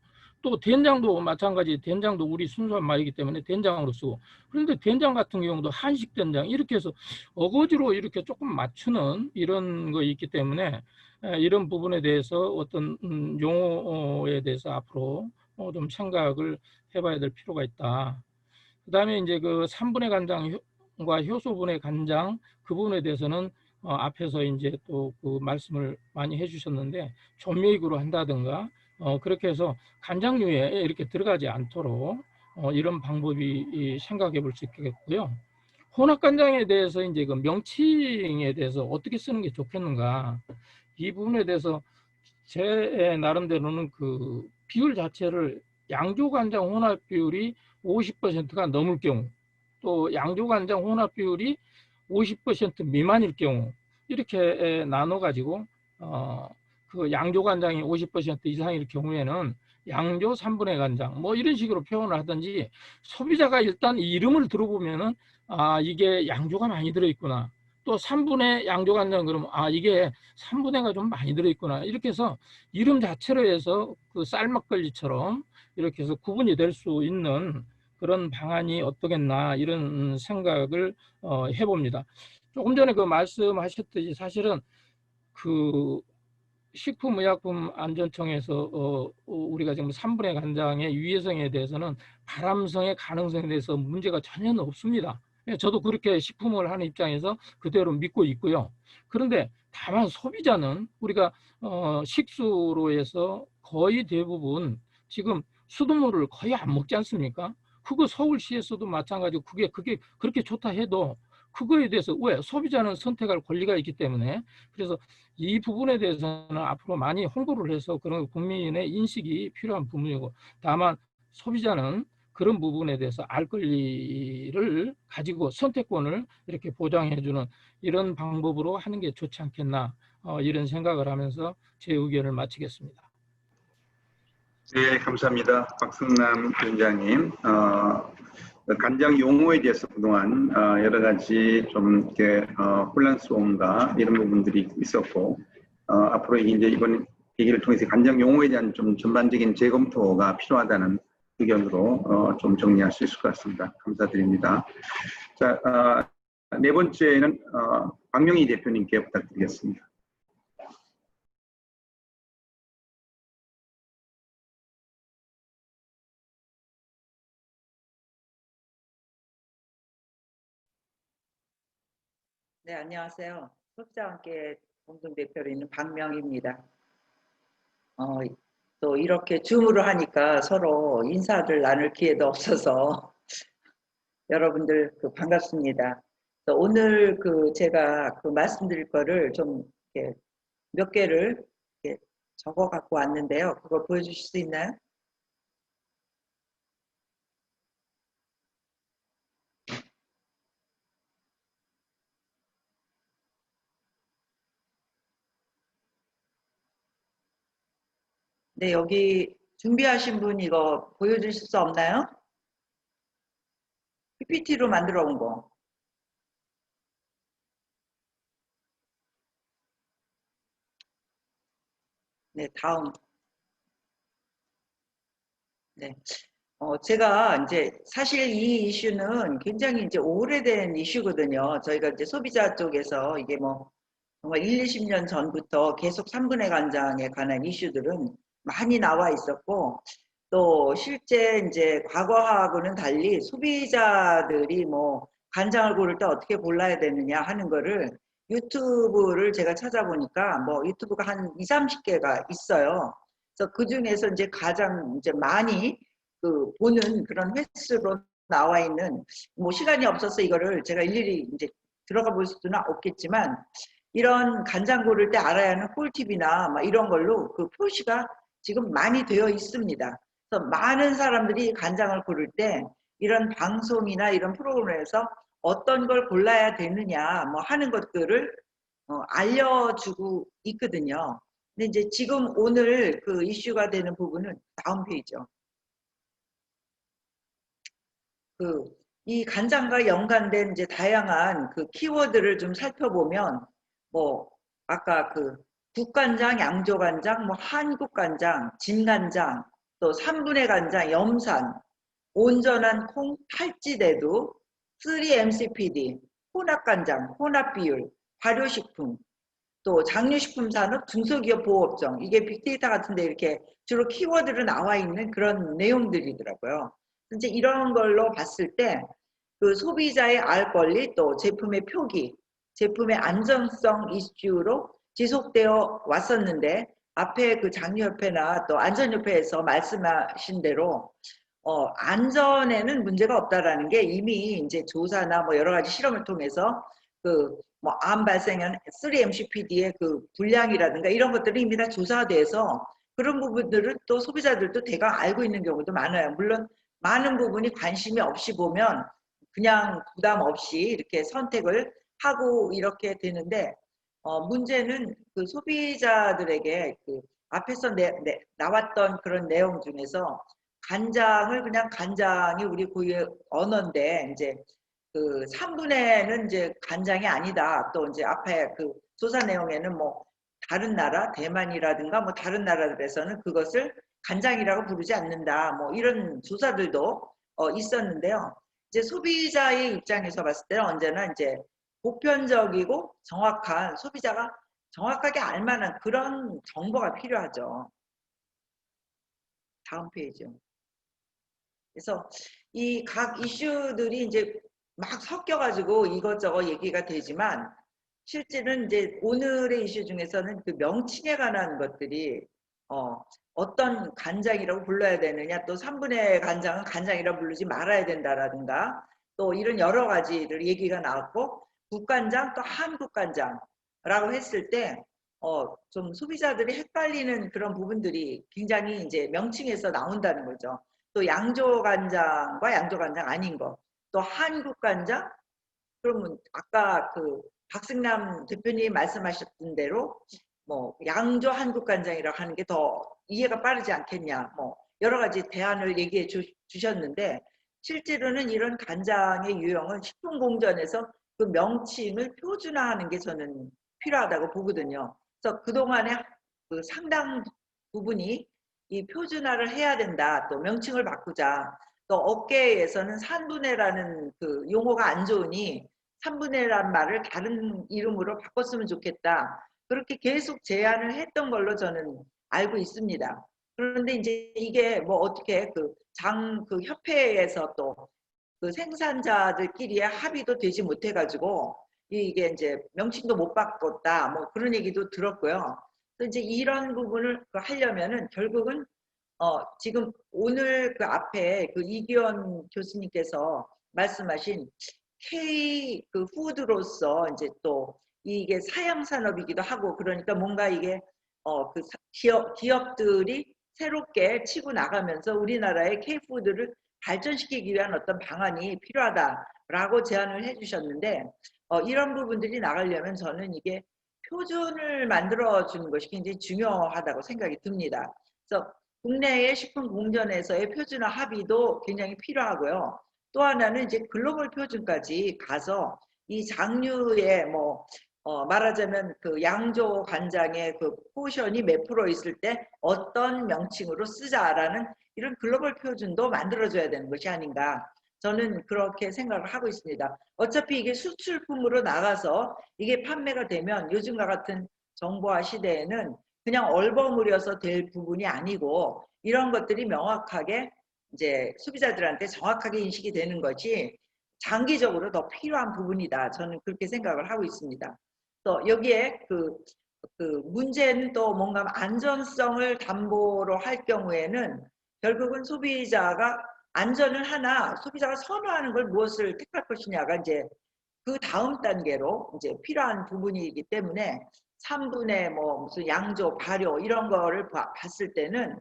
또 된장도 마찬가지 된장도 우리 순수한 말이기 때문에 된장으로 쓰고 그런데 된장 같은 경우도 한식 된장 이렇게 해서 어거지로 이렇게 조금 맞추는 이런 거 있기 때문에 이런 부분에 대해서 어떤 용어에 대해서 앞으로 좀 생각을 해봐야 될 필요가 있다. 그 다음에 이제 그 3분의 간장과 효소분의 간장 그 부분에 대해서는 앞에서 이제 또 그 말씀을 많이 해주셨는데 조미액으로 한다든가 그렇게 해서 간장류에 이렇게 들어가지 않도록 이런 방법이 생각해 볼 수 있겠고요. 혼합간장에 대해서 이제 그 명칭에 대해서 어떻게 쓰는 게 좋겠는가 이 부분에 대해서 제 나름대로는 그 비율 자체를 양조간장 혼합 비율이 50%가 넘을 경우 또 양조간장 혼합 비율이 50% 미만일 경우 이렇게 나눠 가지고 그 양조간장이 50% 이상일 경우에는 양조 3분의 간장 뭐 이런 식으로 표현을 하든지 소비자가 일단 이 이름을 들어보면은 이게 양조가 많이 들어있구나 또 3분의 양조간장 그러면 이게 3분의가 좀 많이 들어있구나 이렇게 해서 이름 자체로 해서 그 쌀막걸리처럼 이렇게 해서 구분이 될 수 있는 그런 방안이 어떠겠나 이런 생각을 해봅니다. 조금 전에 그 말씀하셨듯이 사실은 그 식품의약품안전청에서 우리가 지금 3분의 간장의 유해성에 대해서는 발암성의 가능성에 대해서 문제가 전혀 없습니다. 저도 그렇게 식품을 하는 입장에서 그대로 믿고 있고요. 그런데 다만 소비자는 우리가 식수로 해서 거의 대부분 지금 수돗물을 거의 안 먹지 않습니까? 그거 서울시에서도 마찬가지고 그게 그렇게 좋다 해도 그거에 대해서 왜 소비자는 선택할 권리가 있기 때문에 그래서 이 부분에 대해서는 앞으로 많이 홍보를 해서 그런 국민의 인식이 필요한 부분이고 다만 소비자는 그런 부분에 대해서 알 권리를 가지고 선택권을 이렇게 보장해주는 이런 방법으로 하는 게 좋지 않겠나 이런 생각을 하면서 제 의견을 마치겠습니다. 네, 감사합니다. 박승남 위원장님. 간장 용어에 대해서 그동안 여러 가지 좀 이렇게 혼란스러움과 이런 부분들이 있었고 앞으로 이제 이번 계기를 통해서 간장 용어에 대한 좀 전반적인 재검토가 필요하다는 의견으로 좀 정리할 수 있을 것 같습니다. 감사드립니다. 자, 네 번째는 박명희 대표님께 부탁드리겠습니다. 네, 안녕하세요. 소비자와 함께 공동대표로 있는 박명희입니다. 또 이렇게 줌으로 하니까 서로 인사를 나눌 기회도 없어서 여러분들 반갑습니다. 오늘 제가 말씀드릴 거를 좀 이렇게 몇 개를 이렇게 적어 갖고 왔는데요. 그걸 보여주실 수 있나요? 네, 여기 준비하신 분 이거 보여주실 수 없나요? PPT로 만들어 온 거. 네, 다음. 네. 제가 이제 사실 이 이슈는 굉장히 이제 오래된 이슈거든요. 저희가 이제 소비자 쪽에서 이게 뭐 정말 1, 20년 전부터 계속 3분의 간장에 관한 이슈들은 많이 나와 있었고 또 실제 이제 과거하고는 달리 소비자들이 뭐 간장을 고를 때 어떻게 골라야 되느냐 하는 거를 유튜브를 제가 찾아보니까 뭐 유튜브가 한 2, 30개가 있어요. 그래서 그 중에서 이제 가장 이제 많이 보는 그런 횟수로 나와 있는 뭐 시간이 없어서 이거를 제가 일일이 이제 들어가 볼 수는 없겠지만 이런 간장 고를 때 알아야 하는 꿀팁이나 막 이런 걸로 표시가 지금 많이 되어 있습니다. 그래서 많은 사람들이 간장을 고를 때 이런 방송이나 이런 프로그램에서 어떤 걸 골라야 되느냐 뭐 하는 것들을 알려주고 있거든요. 근데 이제 지금 오늘 이슈가 되는 부분은 다음 페이지죠. 이 간장과 연관된 이제 다양한 키워드를 좀 살펴보면 뭐 아까 국간장, 양조간장, 뭐 한국간장, 진간장, 또 3분의 간장, 염산, 온전한 콩, 탈지대두, 3-MCPD, 혼합간장, 혼합비율, 발효식품, 또 장류식품산업, 중소기업 보호업종 이게 빅데이터 같은데 이렇게 주로 키워드로 나와 있는 그런 내용들이더라고요. 이제 이런 걸로 봤을 때 소비자의 알 권리 또 제품의 표기, 제품의 안전성 이슈로 지속되어 왔었는데 앞에 장류협회나 또 안전협회에서 말씀하신 대로 안전에는 문제가 없다라는 게 이미 이제 조사나 뭐 여러 가지 실험을 통해서 뭐 암 발생한 3-MCPD의 분량이라든가 이런 것들이 이미 다 조사돼서 그런 부분들을 또 소비자들도 대강 알고 있는 경우도 많아요. 물론 많은 부분이 관심이 없이 보면 그냥 부담 없이 이렇게 선택을 하고 이렇게 되는데 문제는 소비자들에게 앞에서 나왔던 그런 내용 중에서 간장을 그냥 간장이 우리 고유의 언어인데 이제 3분의는 이제 간장이 아니다. 또 이제 앞에 조사 내용에는 뭐 다른 나라, 대만이라든가 뭐 다른 나라들에서는 그것을 간장이라고 부르지 않는다. 뭐 이런 조사들도 있었는데요. 이제 소비자의 입장에서 봤을 때는 언제나 이제 보편적이고 정확한 소비자가 정확하게 알만한 그런 정보가 필요하죠. 다음 페이지요. 그래서 이 각 이슈들이 이제 막 섞여가지고 이것저것 얘기가 되지만 실제는 이제 오늘의 이슈 중에서는 명칭에 관한 것들이 어떤 간장이라고 불러야 되느냐 또 3분의 간장은 간장이라고 부르지 말아야 된다라든가 또 이런 여러 가지들 얘기가 나왔고 국간장 또 한국간장라고 했을 때 좀 소비자들이 헷갈리는 그런 부분들이 굉장히 이제 명칭에서 나온다는 거죠. 또 양조간장과 양조간장 아닌 거, 또 한국간장, 그러면 아까 그 박승남 대표님 말씀하셨던 대로 뭐 양조 한국간장이라고 하는 게 더 이해가 빠르지 않겠냐, 뭐 여러 가지 대안을 얘기해 주셨는데, 실제로는 이런 간장의 유형은 식품공전에서 그 명칭을 표준화하는 게 저는 필요하다고 보거든요. 그래서 그동안에 그 상당 부분이 이 표준화를 해야 된다, 또 명칭을 바꾸자, 또 업계에서는 산분해라는 그 용어가 안 좋으니 산분해란 말을 다른 이름으로 바꿨으면 좋겠다, 그렇게 계속 제안을 했던 걸로 저는 알고 있습니다. 그런데 이제 이게 뭐 어떻게 그 협회에서 또 그 생산자들끼리의 합의도 되지 못해가지고 이게 이제 명칭도 못 바꿨다, 뭐 그런 얘기도 들었고요. 그래서 이제 이런 부분을 하려면은 결국은 지금 오늘 그 앞에 그 이기원 교수님께서 말씀하신 K 그 푸드로서 이제 또 이게 사양 산업이기도 하고, 그러니까 뭔가 이게 그 기업들이 새롭게 치고 나가면서 우리나라의 K 푸드를 발전시키기 위한 어떤 방안이 필요하다라고 제안을 해주셨는데, 이런 부분들이 나가려면 저는 이게 표준을 만들어 주는 것이 굉장히 중요하다고 생각이 듭니다. 그래서 국내의 식품공전에서의 표준화 합의도 굉장히 필요하고요. 또 하나는 이제 글로벌 표준까지 가서 이 장류에 뭐 말하자면 그 양조 간장의 그 포션이 몇 프로 있을 때 어떤 명칭으로 쓰자라는 이런 글로벌 표준도 만들어줘야 되는 것이 아닌가, 저는 그렇게 생각을 하고 있습니다. 어차피 이게 수출품으로 나가서 이게 판매가 되면 요즘과 같은 정보화 시대에는 그냥 얼버무려서 될 부분이 아니고, 이런 것들이 명확하게 이제 소비자들한테 정확하게 인식이 되는 것이 장기적으로 더 필요한 부분이다, 저는 그렇게 생각을 하고 있습니다. 또 여기에 그 문제는 또 뭔가 안전성을 담보로 할 경우에는 결국은 소비자가 안전을 하나 소비자가 선호하는 걸 무엇을 택할 것이냐가 이제 그 다음 단계로 이제 필요한 부분이기 때문에 3분의 뭐 무슨 양조, 발효 이런 거를 봤을 때는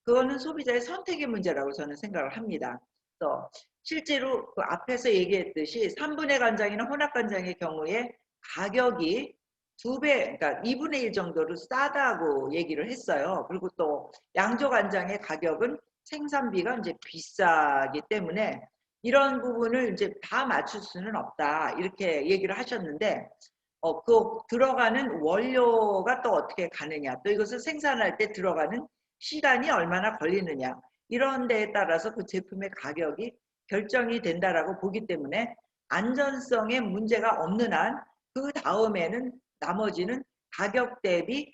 그거는 소비자의 선택의 문제라고 저는 생각을 합니다. 그래서 실제로 그 앞에서 얘기했듯이 3분의 간장이나 혼합간장의 경우에 가격이 2배, 그러니까 2분의 1 정도로 싸다고 얘기를 했어요. 그리고 또 양조간장의 가격은 생산비가 이제 비싸기 때문에 이런 부분을 이제 다 맞출 수는 없다, 이렇게 얘기를 하셨는데, 그 들어가는 원료가 또 어떻게 가느냐, 또 이것을 생산할 때 들어가는 시간이 얼마나 걸리느냐, 이런 데에 따라서 그 제품의 가격이 결정이 된다라고 보기 때문에 안전성에 문제가 없는 한 그 다음에는 나머지는 가격 대비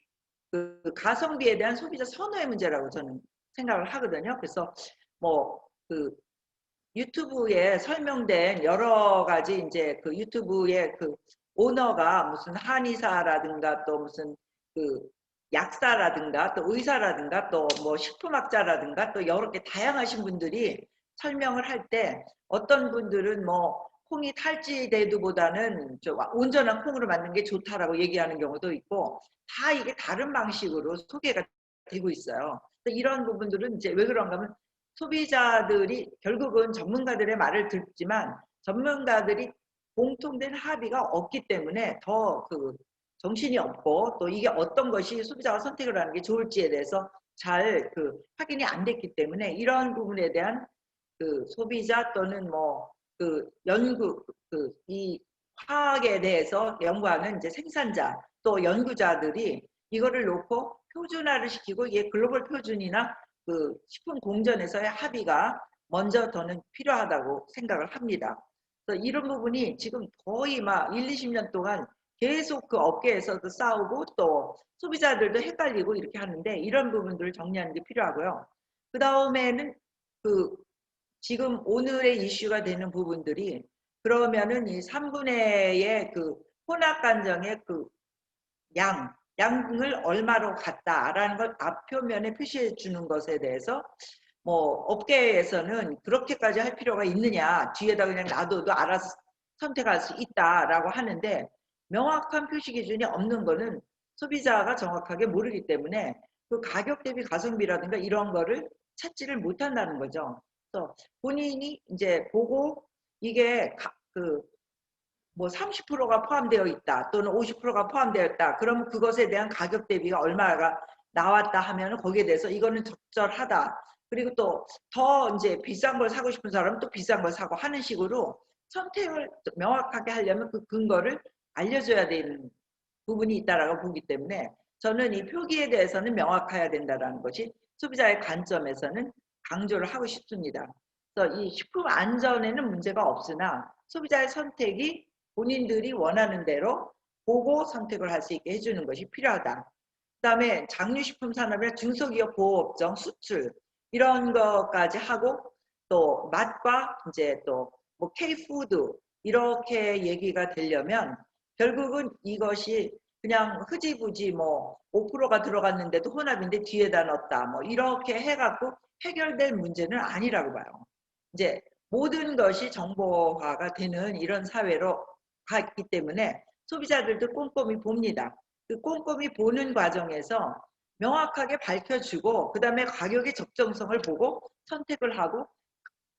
그 가성비에 대한 소비자 선호의 문제라고 저는 생각을 하거든요. 그래서 뭐 그 유튜브에 설명된 여러 가지 이제 그 유튜브의 그 오너가 무슨 한의사라든가 또 무슨 그 약사라든가 또 의사라든가 또 뭐 식품학자라든가 또 여러 개 다양하신 분들이 설명을 할 때 어떤 분들은 뭐 콩이 탈지대두보다는 온전한 콩으로 만든 게 좋다라고 얘기하는 경우도 있고, 다 이게 다른 방식으로 소개가 되고 있어요. 이런 부분들은 이제 왜 그런가 하면 소비자들이 결국은 전문가들의 말을 듣지만 전문가들이 공통된 합의가 없기 때문에 더 그 정신이 없고, 또 이게 어떤 것이 소비자가 선택을 하는 게 좋을지에 대해서 잘 그 확인이 안 됐기 때문에 이런 부분에 대한 그 소비자 또는 뭐 그 연구 이 화학에 대해서 연구하는 이제 생산자 또 연구자들이 이거를 놓고 표준화를 시키고 이게 글로벌 표준이나 그 식품 공전에서의 합의가 먼저 더는 필요하다고 생각을 합니다. 그래서 이런 부분이 지금 거의 막 1, 20년 동안 계속 그 업계에서도 싸우고 또 소비자들도 헷갈리고 이렇게 하는데, 이런 부분들을 정리하는 게 필요하고요. 그 다음에는 그 지금 오늘의 이슈가 되는 부분들이 그러면은 이 3분의 그 혼합간장의 그 양을 얼마로 갔다라는 걸 앞표면에 표시해 주는 것에 대해서 뭐 업계에서는 그렇게까지 할 필요가 있느냐, 뒤에다 그냥 놔둬도 알아서 선택할 수 있다라고 하는데, 명확한 표시 기준이 없는 거는 소비자가 정확하게 모르기 때문에 그 가격 대비 가성비라든가 이런 거를 찾지를 못한다는 거죠. 그래서 본인이 이제 보고 이게 뭐 30%가 포함되어 있다 또는 50%가 포함되어 있다. 그럼 그것에 대한 가격 대비가 얼마가 나왔다 하면 거기에 대해서 이거는 적절하다. 그리고 또 더 이제 비싼 걸 사고 싶은 사람은 또 비싼 걸 사고 하는 식으로 선택을 명확하게 하려면 그 근거를 알려줘야 되는 부분이 있다라고 보기 때문에 저는 이 표기에 대해서는 명확해야 된다는 것이 소비자의 관점에서는 강조를 하고 싶습니다. 그래서 이 식품 안전에는 문제가 없으나 소비자의 선택이 본인들이 원하는 대로 보고 선택을 할 수 있게 해주는 것이 필요하다. 그 다음에 장유식품 산업이나 중소기업 보호업종, 수출 이런 것까지 하고 또 맛과 이제 또 뭐 K푸드 이렇게 얘기가 되려면 결국은 이것이 그냥 흐지부지 뭐 5%가 들어갔는데도 혼합인데 뒤에다 넣었다 뭐 이렇게 해갖고 해결될 문제는 아니라고 봐요. 이제 모든 것이 정보화가 되는 이런 사회로 갔기 때문에 소비자들도 꼼꼼히 봅니다. 그 꼼꼼히 보는 과정에서 명확하게 밝혀주고 그 다음에 가격의 적정성을 보고 선택을 하고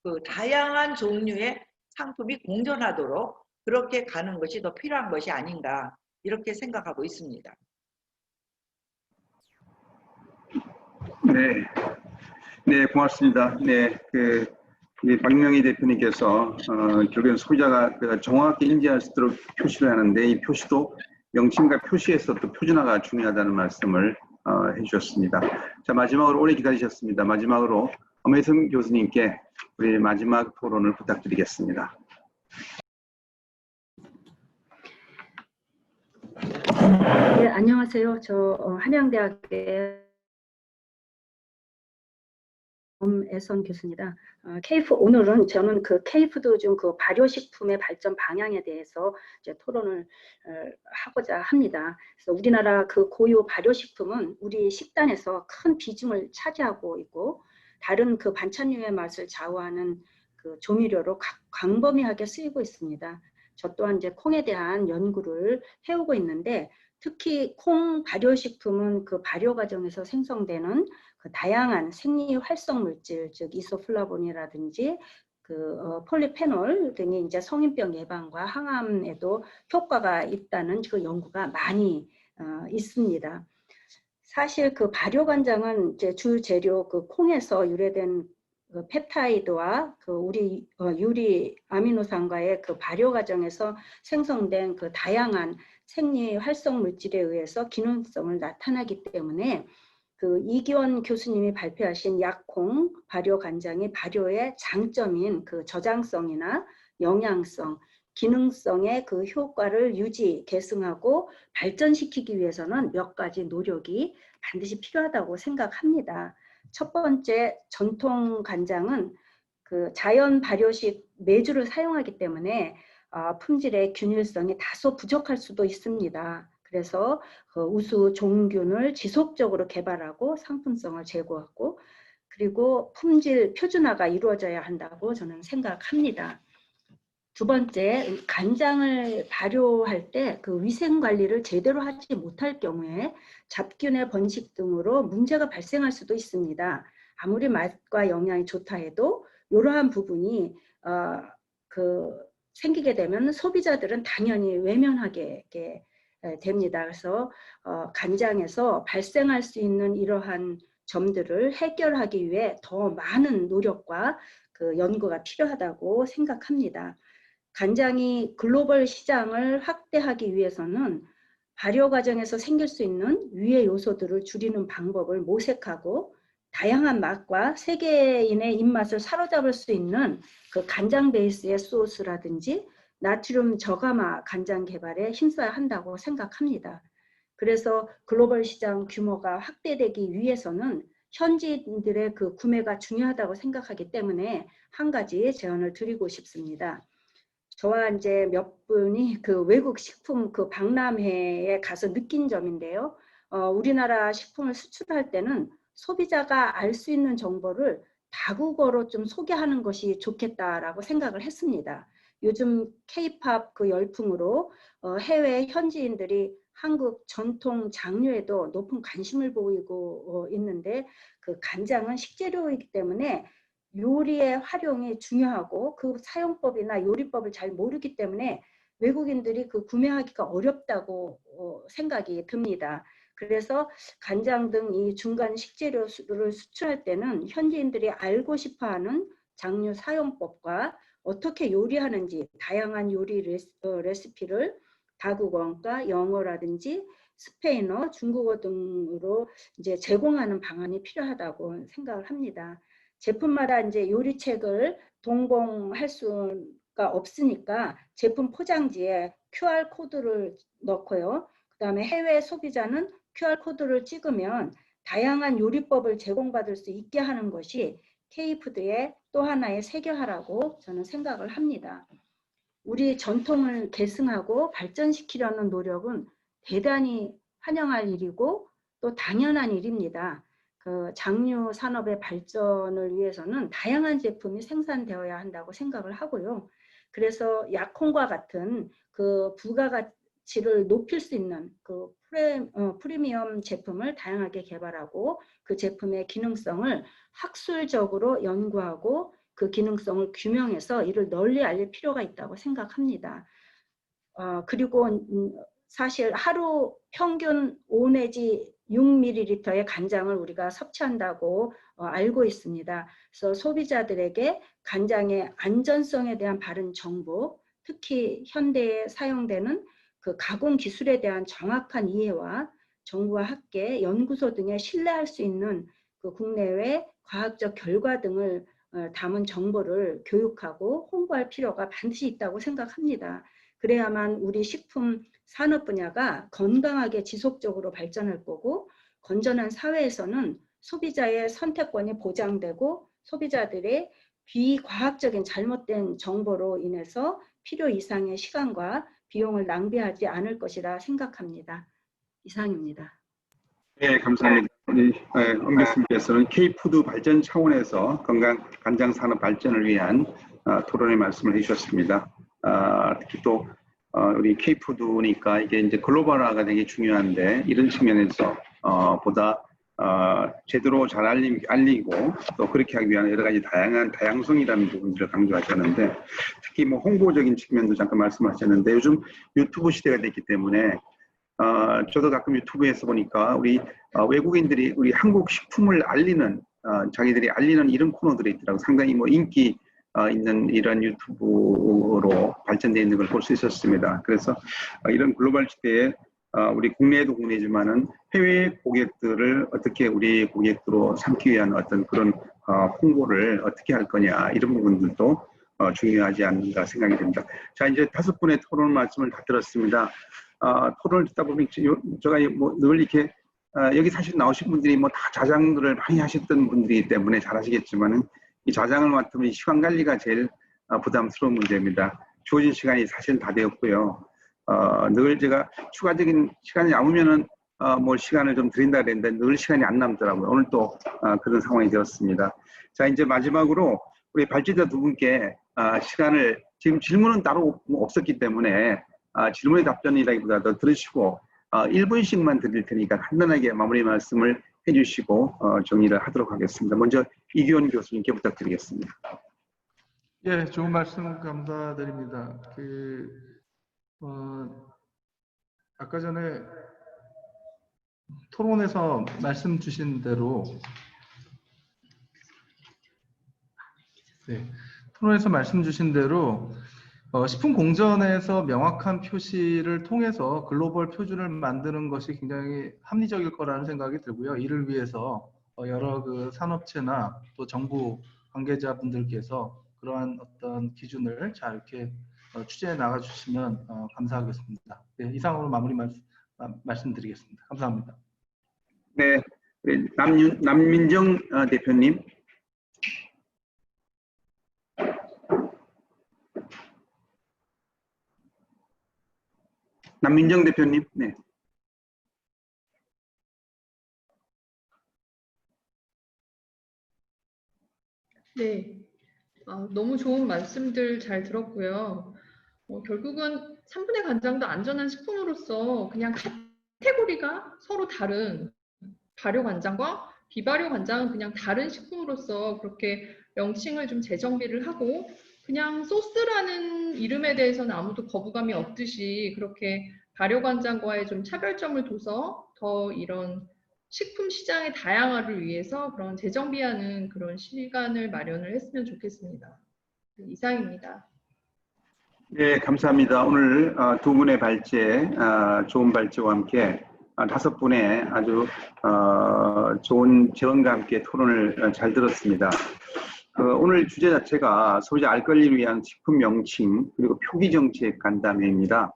그 다양한 종류의 상품이 공존하도록 그렇게 가는 것이 더 필요한 것이 아닌가 이렇게 생각하고 있습니다. 네, 고맙습니다. 네, 박명희 대표님께서 결국엔 소비자가 정확하게 인지할 수 있도록 표시를 하는데 이 표시도 명칭과 표시에서 또 표준화가 중요하다는 말씀을 해주셨습니다. 자, 마지막으로 오래 기다리셨습니다. 마지막으로 엄혜성 교수님께 우리 마지막 토론을 부탁드리겠습니다. 네, 안녕하세요. 저 한양대학의 엄애선 교수입니다. 오늘은 저는 그 K푸드 중 그 발효식품의 발전 방향에 대해서 이제 토론을 하고자 합니다. 그래서 우리나라 그 고유 발효식품은 우리 식단에서 큰 비중을 차지하고 있고 다른 그 반찬류의 맛을 좌우하는 그 조미료로 광범위하게 쓰이고 있습니다. 저 또한 이제 콩에 대한 연구를 해오고 있는데 특히 콩 발효식품은 그 발효 과정에서 생성되는 그 다양한 생리 활성 물질, 즉 이소플라본이라든지 그 폴리페놀 등이 이제 성인병 예방과 항암에도 효과가 있다는 그 연구가 많이 있습니다. 사실 그 발효 간장은 이제 주 재료 그 콩에서 유래된 그 펩타이드와 그 우리 유리 아미노산과의 그 발효 과정에서 생성된 그 다양한 생리 활성 물질에 의해서 기능성을 나타나기 때문에 그 이기원 교수님이 발표하신 약콩 발효 간장이 발효의 장점인 그 저장성이나 영양성, 기능성의 그 효과를 유지, 계승하고 발전시키기 위해서는 몇 가지 노력이 반드시 필요하다고 생각합니다. 첫 번째, 전통 간장은 그 자연 발효식 메주를 사용하기 때문에 품질의 균일성이 다소 부족할 수도 있습니다. 그래서 그 우수 종균을 지속적으로 개발하고 상품성을 제고하고 그리고 품질 표준화가 이루어져야 한다고 저는 생각합니다. 두 번째, 간장을 발효할 때 그 위생 관리를 제대로 하지 못할 경우에 잡균의 번식 등으로 문제가 발생할 수도 있습니다. 아무리 맛과 영양이 좋다 해도 이러한 부분이 생기게 되면 소비자들은 당연히 외면하게 됩니다. 그래서 간장에서 발생할 수 있는 이러한 점들을 해결하기 위해 더 많은 노력과 그 연구가 필요하다고 생각합니다. 간장이 글로벌 시장을 확대하기 위해서는 발효 과정에서 생길 수 있는 유해 요소들을 줄이는 방법을 모색하고 다양한 맛과 세계인의 입맛을 사로잡을 수 있는 그 간장 베이스의 소스라든지 나트륨 저감화 간장 개발에 힘써야 한다고 생각합니다. 그래서 글로벌 시장 규모가 확대되기 위해서는 현지인들의 그 구매가 중요하다고 생각하기 때문에 한 가지 제안을 드리고 싶습니다. 저와 이제 몇 분이 그 외국 식품 그 박람회에 가서 느낀 점인데요. 우리나라 식품을 수출할 때는 소비자가 알 수 있는 정보를 다국어로 좀 소개하는 것이 좋겠다라고 생각을 했습니다. 요즘 K-팝 그 열풍으로 해외 현지인들이 한국 전통 장류에도 높은 관심을 보이고 있는데 그 간장은 식재료이기 때문에 요리의 활용이 중요하고 그 사용법이나 요리법을 잘 모르기 때문에 외국인들이 그 구매하기가 어렵다고 생각이 듭니다. 그래서 간장 등 이 중간 식재료를 수출할 때는 현지인들이 알고 싶어하는 장류 사용법과 어떻게 요리하는지 다양한 요리 레시피를 다국어과 영어라든지 스페인어, 중국어 등으로 이제 제공하는 방안이 필요하다고 생각을 합니다. 제품마다 이제 요리책을 동봉할 수가 없으니까 제품 포장지에 QR 코드를 넣고요. 그다음에 해외 소비자는 QR 코드를 찍으면 다양한 요리법을 제공받을 수 있게 하는 것이 K푸드의 또 하나의 세계화라고 저는 생각을 합니다. 우리 전통을 계승하고 발전시키려는 노력은 대단히 환영할 일이고 또 당연한 일입니다. 그 장류 산업의 발전을 위해서는 다양한 제품이 생산되어야 한다고 생각을 하고요. 그래서 약콩과 같은 그 부가가치를 높일 수 있는 그 프리미엄 제품을 다양하게 개발하고 그 제품의 기능성을 학술적으로 연구하고 그 기능성을 규명해서 이를 널리 알릴 필요가 있다고 생각합니다. 그리고 사실 하루 평균 5 내지 6ml의 간장을 우리가 섭취한다고 알고 있습니다. 그래서 소비자들에게 간장의 안전성에 대한 바른 정보, 특히 현대에 사용되는 그 가공 기술에 대한 정확한 이해와 정부와 학계, 연구소 등에 신뢰할 수 있는 그 국내외 과학적 결과 등을 담은 정보를 교육하고 홍보할 필요가 반드시 있다고 생각합니다. 그래야만 우리 식품 산업 분야가 건강하게 지속적으로 발전할 거고 건전한 사회에서는 소비자의 선택권이 보장되고 소비자들의 비과학적인 잘못된 정보로 인해서 필요 이상의 시간과 비용을 낭비하지 않을 것이라 생각합니다. 이상입니다. 네, 감사합니다. 우리 엄 교수님께서는 K푸드 발전 차원에서 건강 간장 산업 발전을 위한 토론의 말씀을 해주셨습니다. 특히 또 우리 K푸드니까 이게 이제 글로벌화가 되게 중요한데 이런 측면에서 보다 제대로 잘 알리고 또 그렇게 하기 위한 여러 가지 다양성이라는 부분들을 강조하셨는데 특히 뭐 홍보적인 측면도 잠깐 말씀하셨는데 요즘 유튜브 시대가 됐기 때문에 저도 가끔 유튜브에서 보니까 우리 외국인들이 우리 한국 식품을 알리는 자기들이 알리는 이런 코너들이 있더라고요. 상당히 뭐 인기 있는 이런 유튜브로 발전되어 있는 걸 볼 수 있었습니다. 그래서 이런 글로벌 시대에 우리 국내에도 국내지만은 해외 고객들을 어떻게 우리 고객으로 삼기 위한 어떤 그런 홍보를 어떻게 할 거냐 이런 부분들도 중요하지 않는가 생각이 됩니다. 자, 이제 5분의 토론 말씀을 다 들었습니다. 토론을 듣다 보면 제가 뭐 늘 이렇게 여기 사실 나오신 분들이 뭐 다 자장들을 많이 하셨던 분들이기 때문에 잘 하시겠지만은 이 자장을 맡으면 시간 관리가 제일 부담스러운 문제입니다. 주어진 시간이 사실 다 되었고요. 늘 제가 추가적인 시간이 남으면은 뭐 시간을 좀 드린다 그랬는데 늘 시간이 안 남더라고요. 오늘 또 그런 상황이 되었습니다. 자, 이제 마지막으로 우리 발제자 두 분께 시간을 지금 질문은 따로 없었기 때문에 질문의 답변이라기보다 더 들으시고 1분씩만 드릴 테니까 간단하게 마무리 말씀을 해주시고 정리를 하도록 하겠습니다. 먼저 이규원 교수님께 부탁드리겠습니다. 예, 좋은 말씀 감사드립니다. 아까 전에 토론에서 말씀 주신 대로 식품 공전에서 명확한 표시를 통해서 글로벌 표준을 만드는 것이 굉장히 합리적일 거라는 생각이 들고요. 이를 위해서 여러 그 산업체나 또 정부 관계자분들께서 그러한 어떤 기준을 잘 이렇게 취재해 나가 주시면 감사하겠습니다. 네, 이상으로 마무리 말씀드리겠습니다. 감사합니다. 네, 남민정 대표님. 남민정 대표님. 네. 네. 너무 좋은 말씀들 잘 들었고요. 결국은 3분의 간장도 안전한 식품으로서 그냥 카테고리가 서로 다른 발효 간장과 비발효 간장은 그냥 다른 식품으로서 그렇게 명칭을 좀 재정비를 하고 그냥 소스라는 이름에 대해서는 아무도 거부감이 없듯이 그렇게 발효 간장과의 좀 차별점을 둬서 더 이런 식품 시장의 다양화를 위해서 그런 재정비하는 그런 시간을 마련을 했으면 좋겠습니다. 이상입니다. 네, 감사합니다. 오늘 두 분의 발제, 좋은 발제와 함께 5분의 아주 좋은 제언과 함께 토론을 잘 들었습니다. 오늘 주제 자체가 소비자 알 권리를 위한 식품 명칭 그리고 표기 정책 간담회입니다.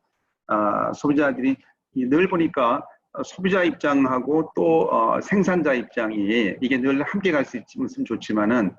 소비자들이 늘 보니까 소비자 입장하고 또 생산자 입장이 이게 늘 함께 갈 수 있으면 좋지만은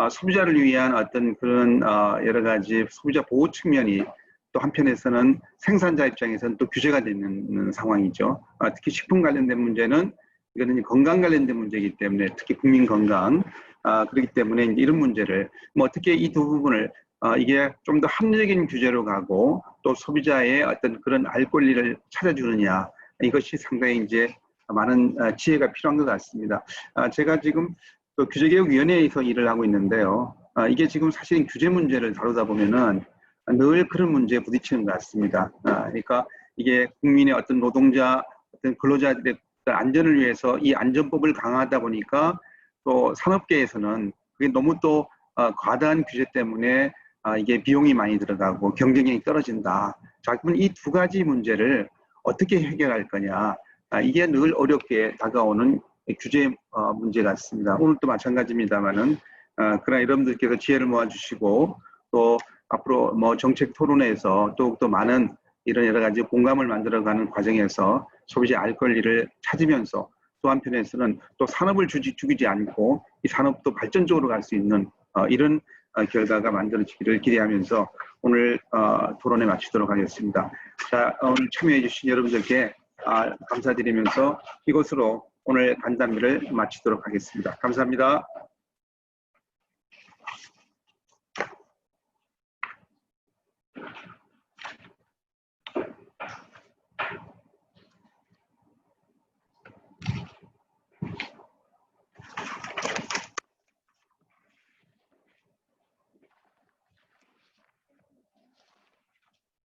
소비자를 위한 어떤 그런 여러 가지 소비자 보호 측면이 또 한편에서는 생산자 입장에서는 또 규제가 되는 상황이죠. 특히 식품 관련된 문제는 이거는 건강 관련된 문제이기 때문에 특히 국민 건강 그렇기 때문에 이제 이런 문제를 뭐 어떻게 이 두 부분을 이게 좀 더 합리적인 규제로 가고 또 소비자의 어떤 그런 알 권리를 찾아주느냐 이것이 상당히 이제 많은 지혜가 필요한 것 같습니다. 제가 지금 또 규제개혁위원회에서 일을 하고 있는데요. 이게 지금 사실 규제 문제를 다루다 보면은 늘 그런 문제에 부딪히는 것 같습니다. 그러니까 이게 국민의 어떤 노동자, 어떤 근로자들의 안전을 위해서 이 안전법을 강화하다 보니까 또 산업계에서는 그게 너무 또 과다한 규제 때문에 이게 비용이 많이 들어가고 경쟁력이 떨어진다. 자, 그러면 이 두 가지 문제를 어떻게 해결할 거냐. 이게 늘 어렵게 다가오는 규제 문제 같습니다. 오늘도 마찬가지입니다만은 그러나 여러분들께서 지혜를 모아주시고 또 앞으로 뭐 정책 토론에서 더욱더 많은 이런 여러 가지 공감을 만들어가는 과정에서 소비자 알 권리를 찾으면서 또 한편에서는 또 산업을 죽이지 않고 이 산업도 발전적으로 갈 수 있는 이런 결과가 만들어지기를 기대하면서 오늘 토론에 마치도록 하겠습니다. 자, 오늘 참여해 주신 여러분들께 감사드리면서 이것으로 오늘 간담회를 마치도록 하겠습니다. 감사합니다.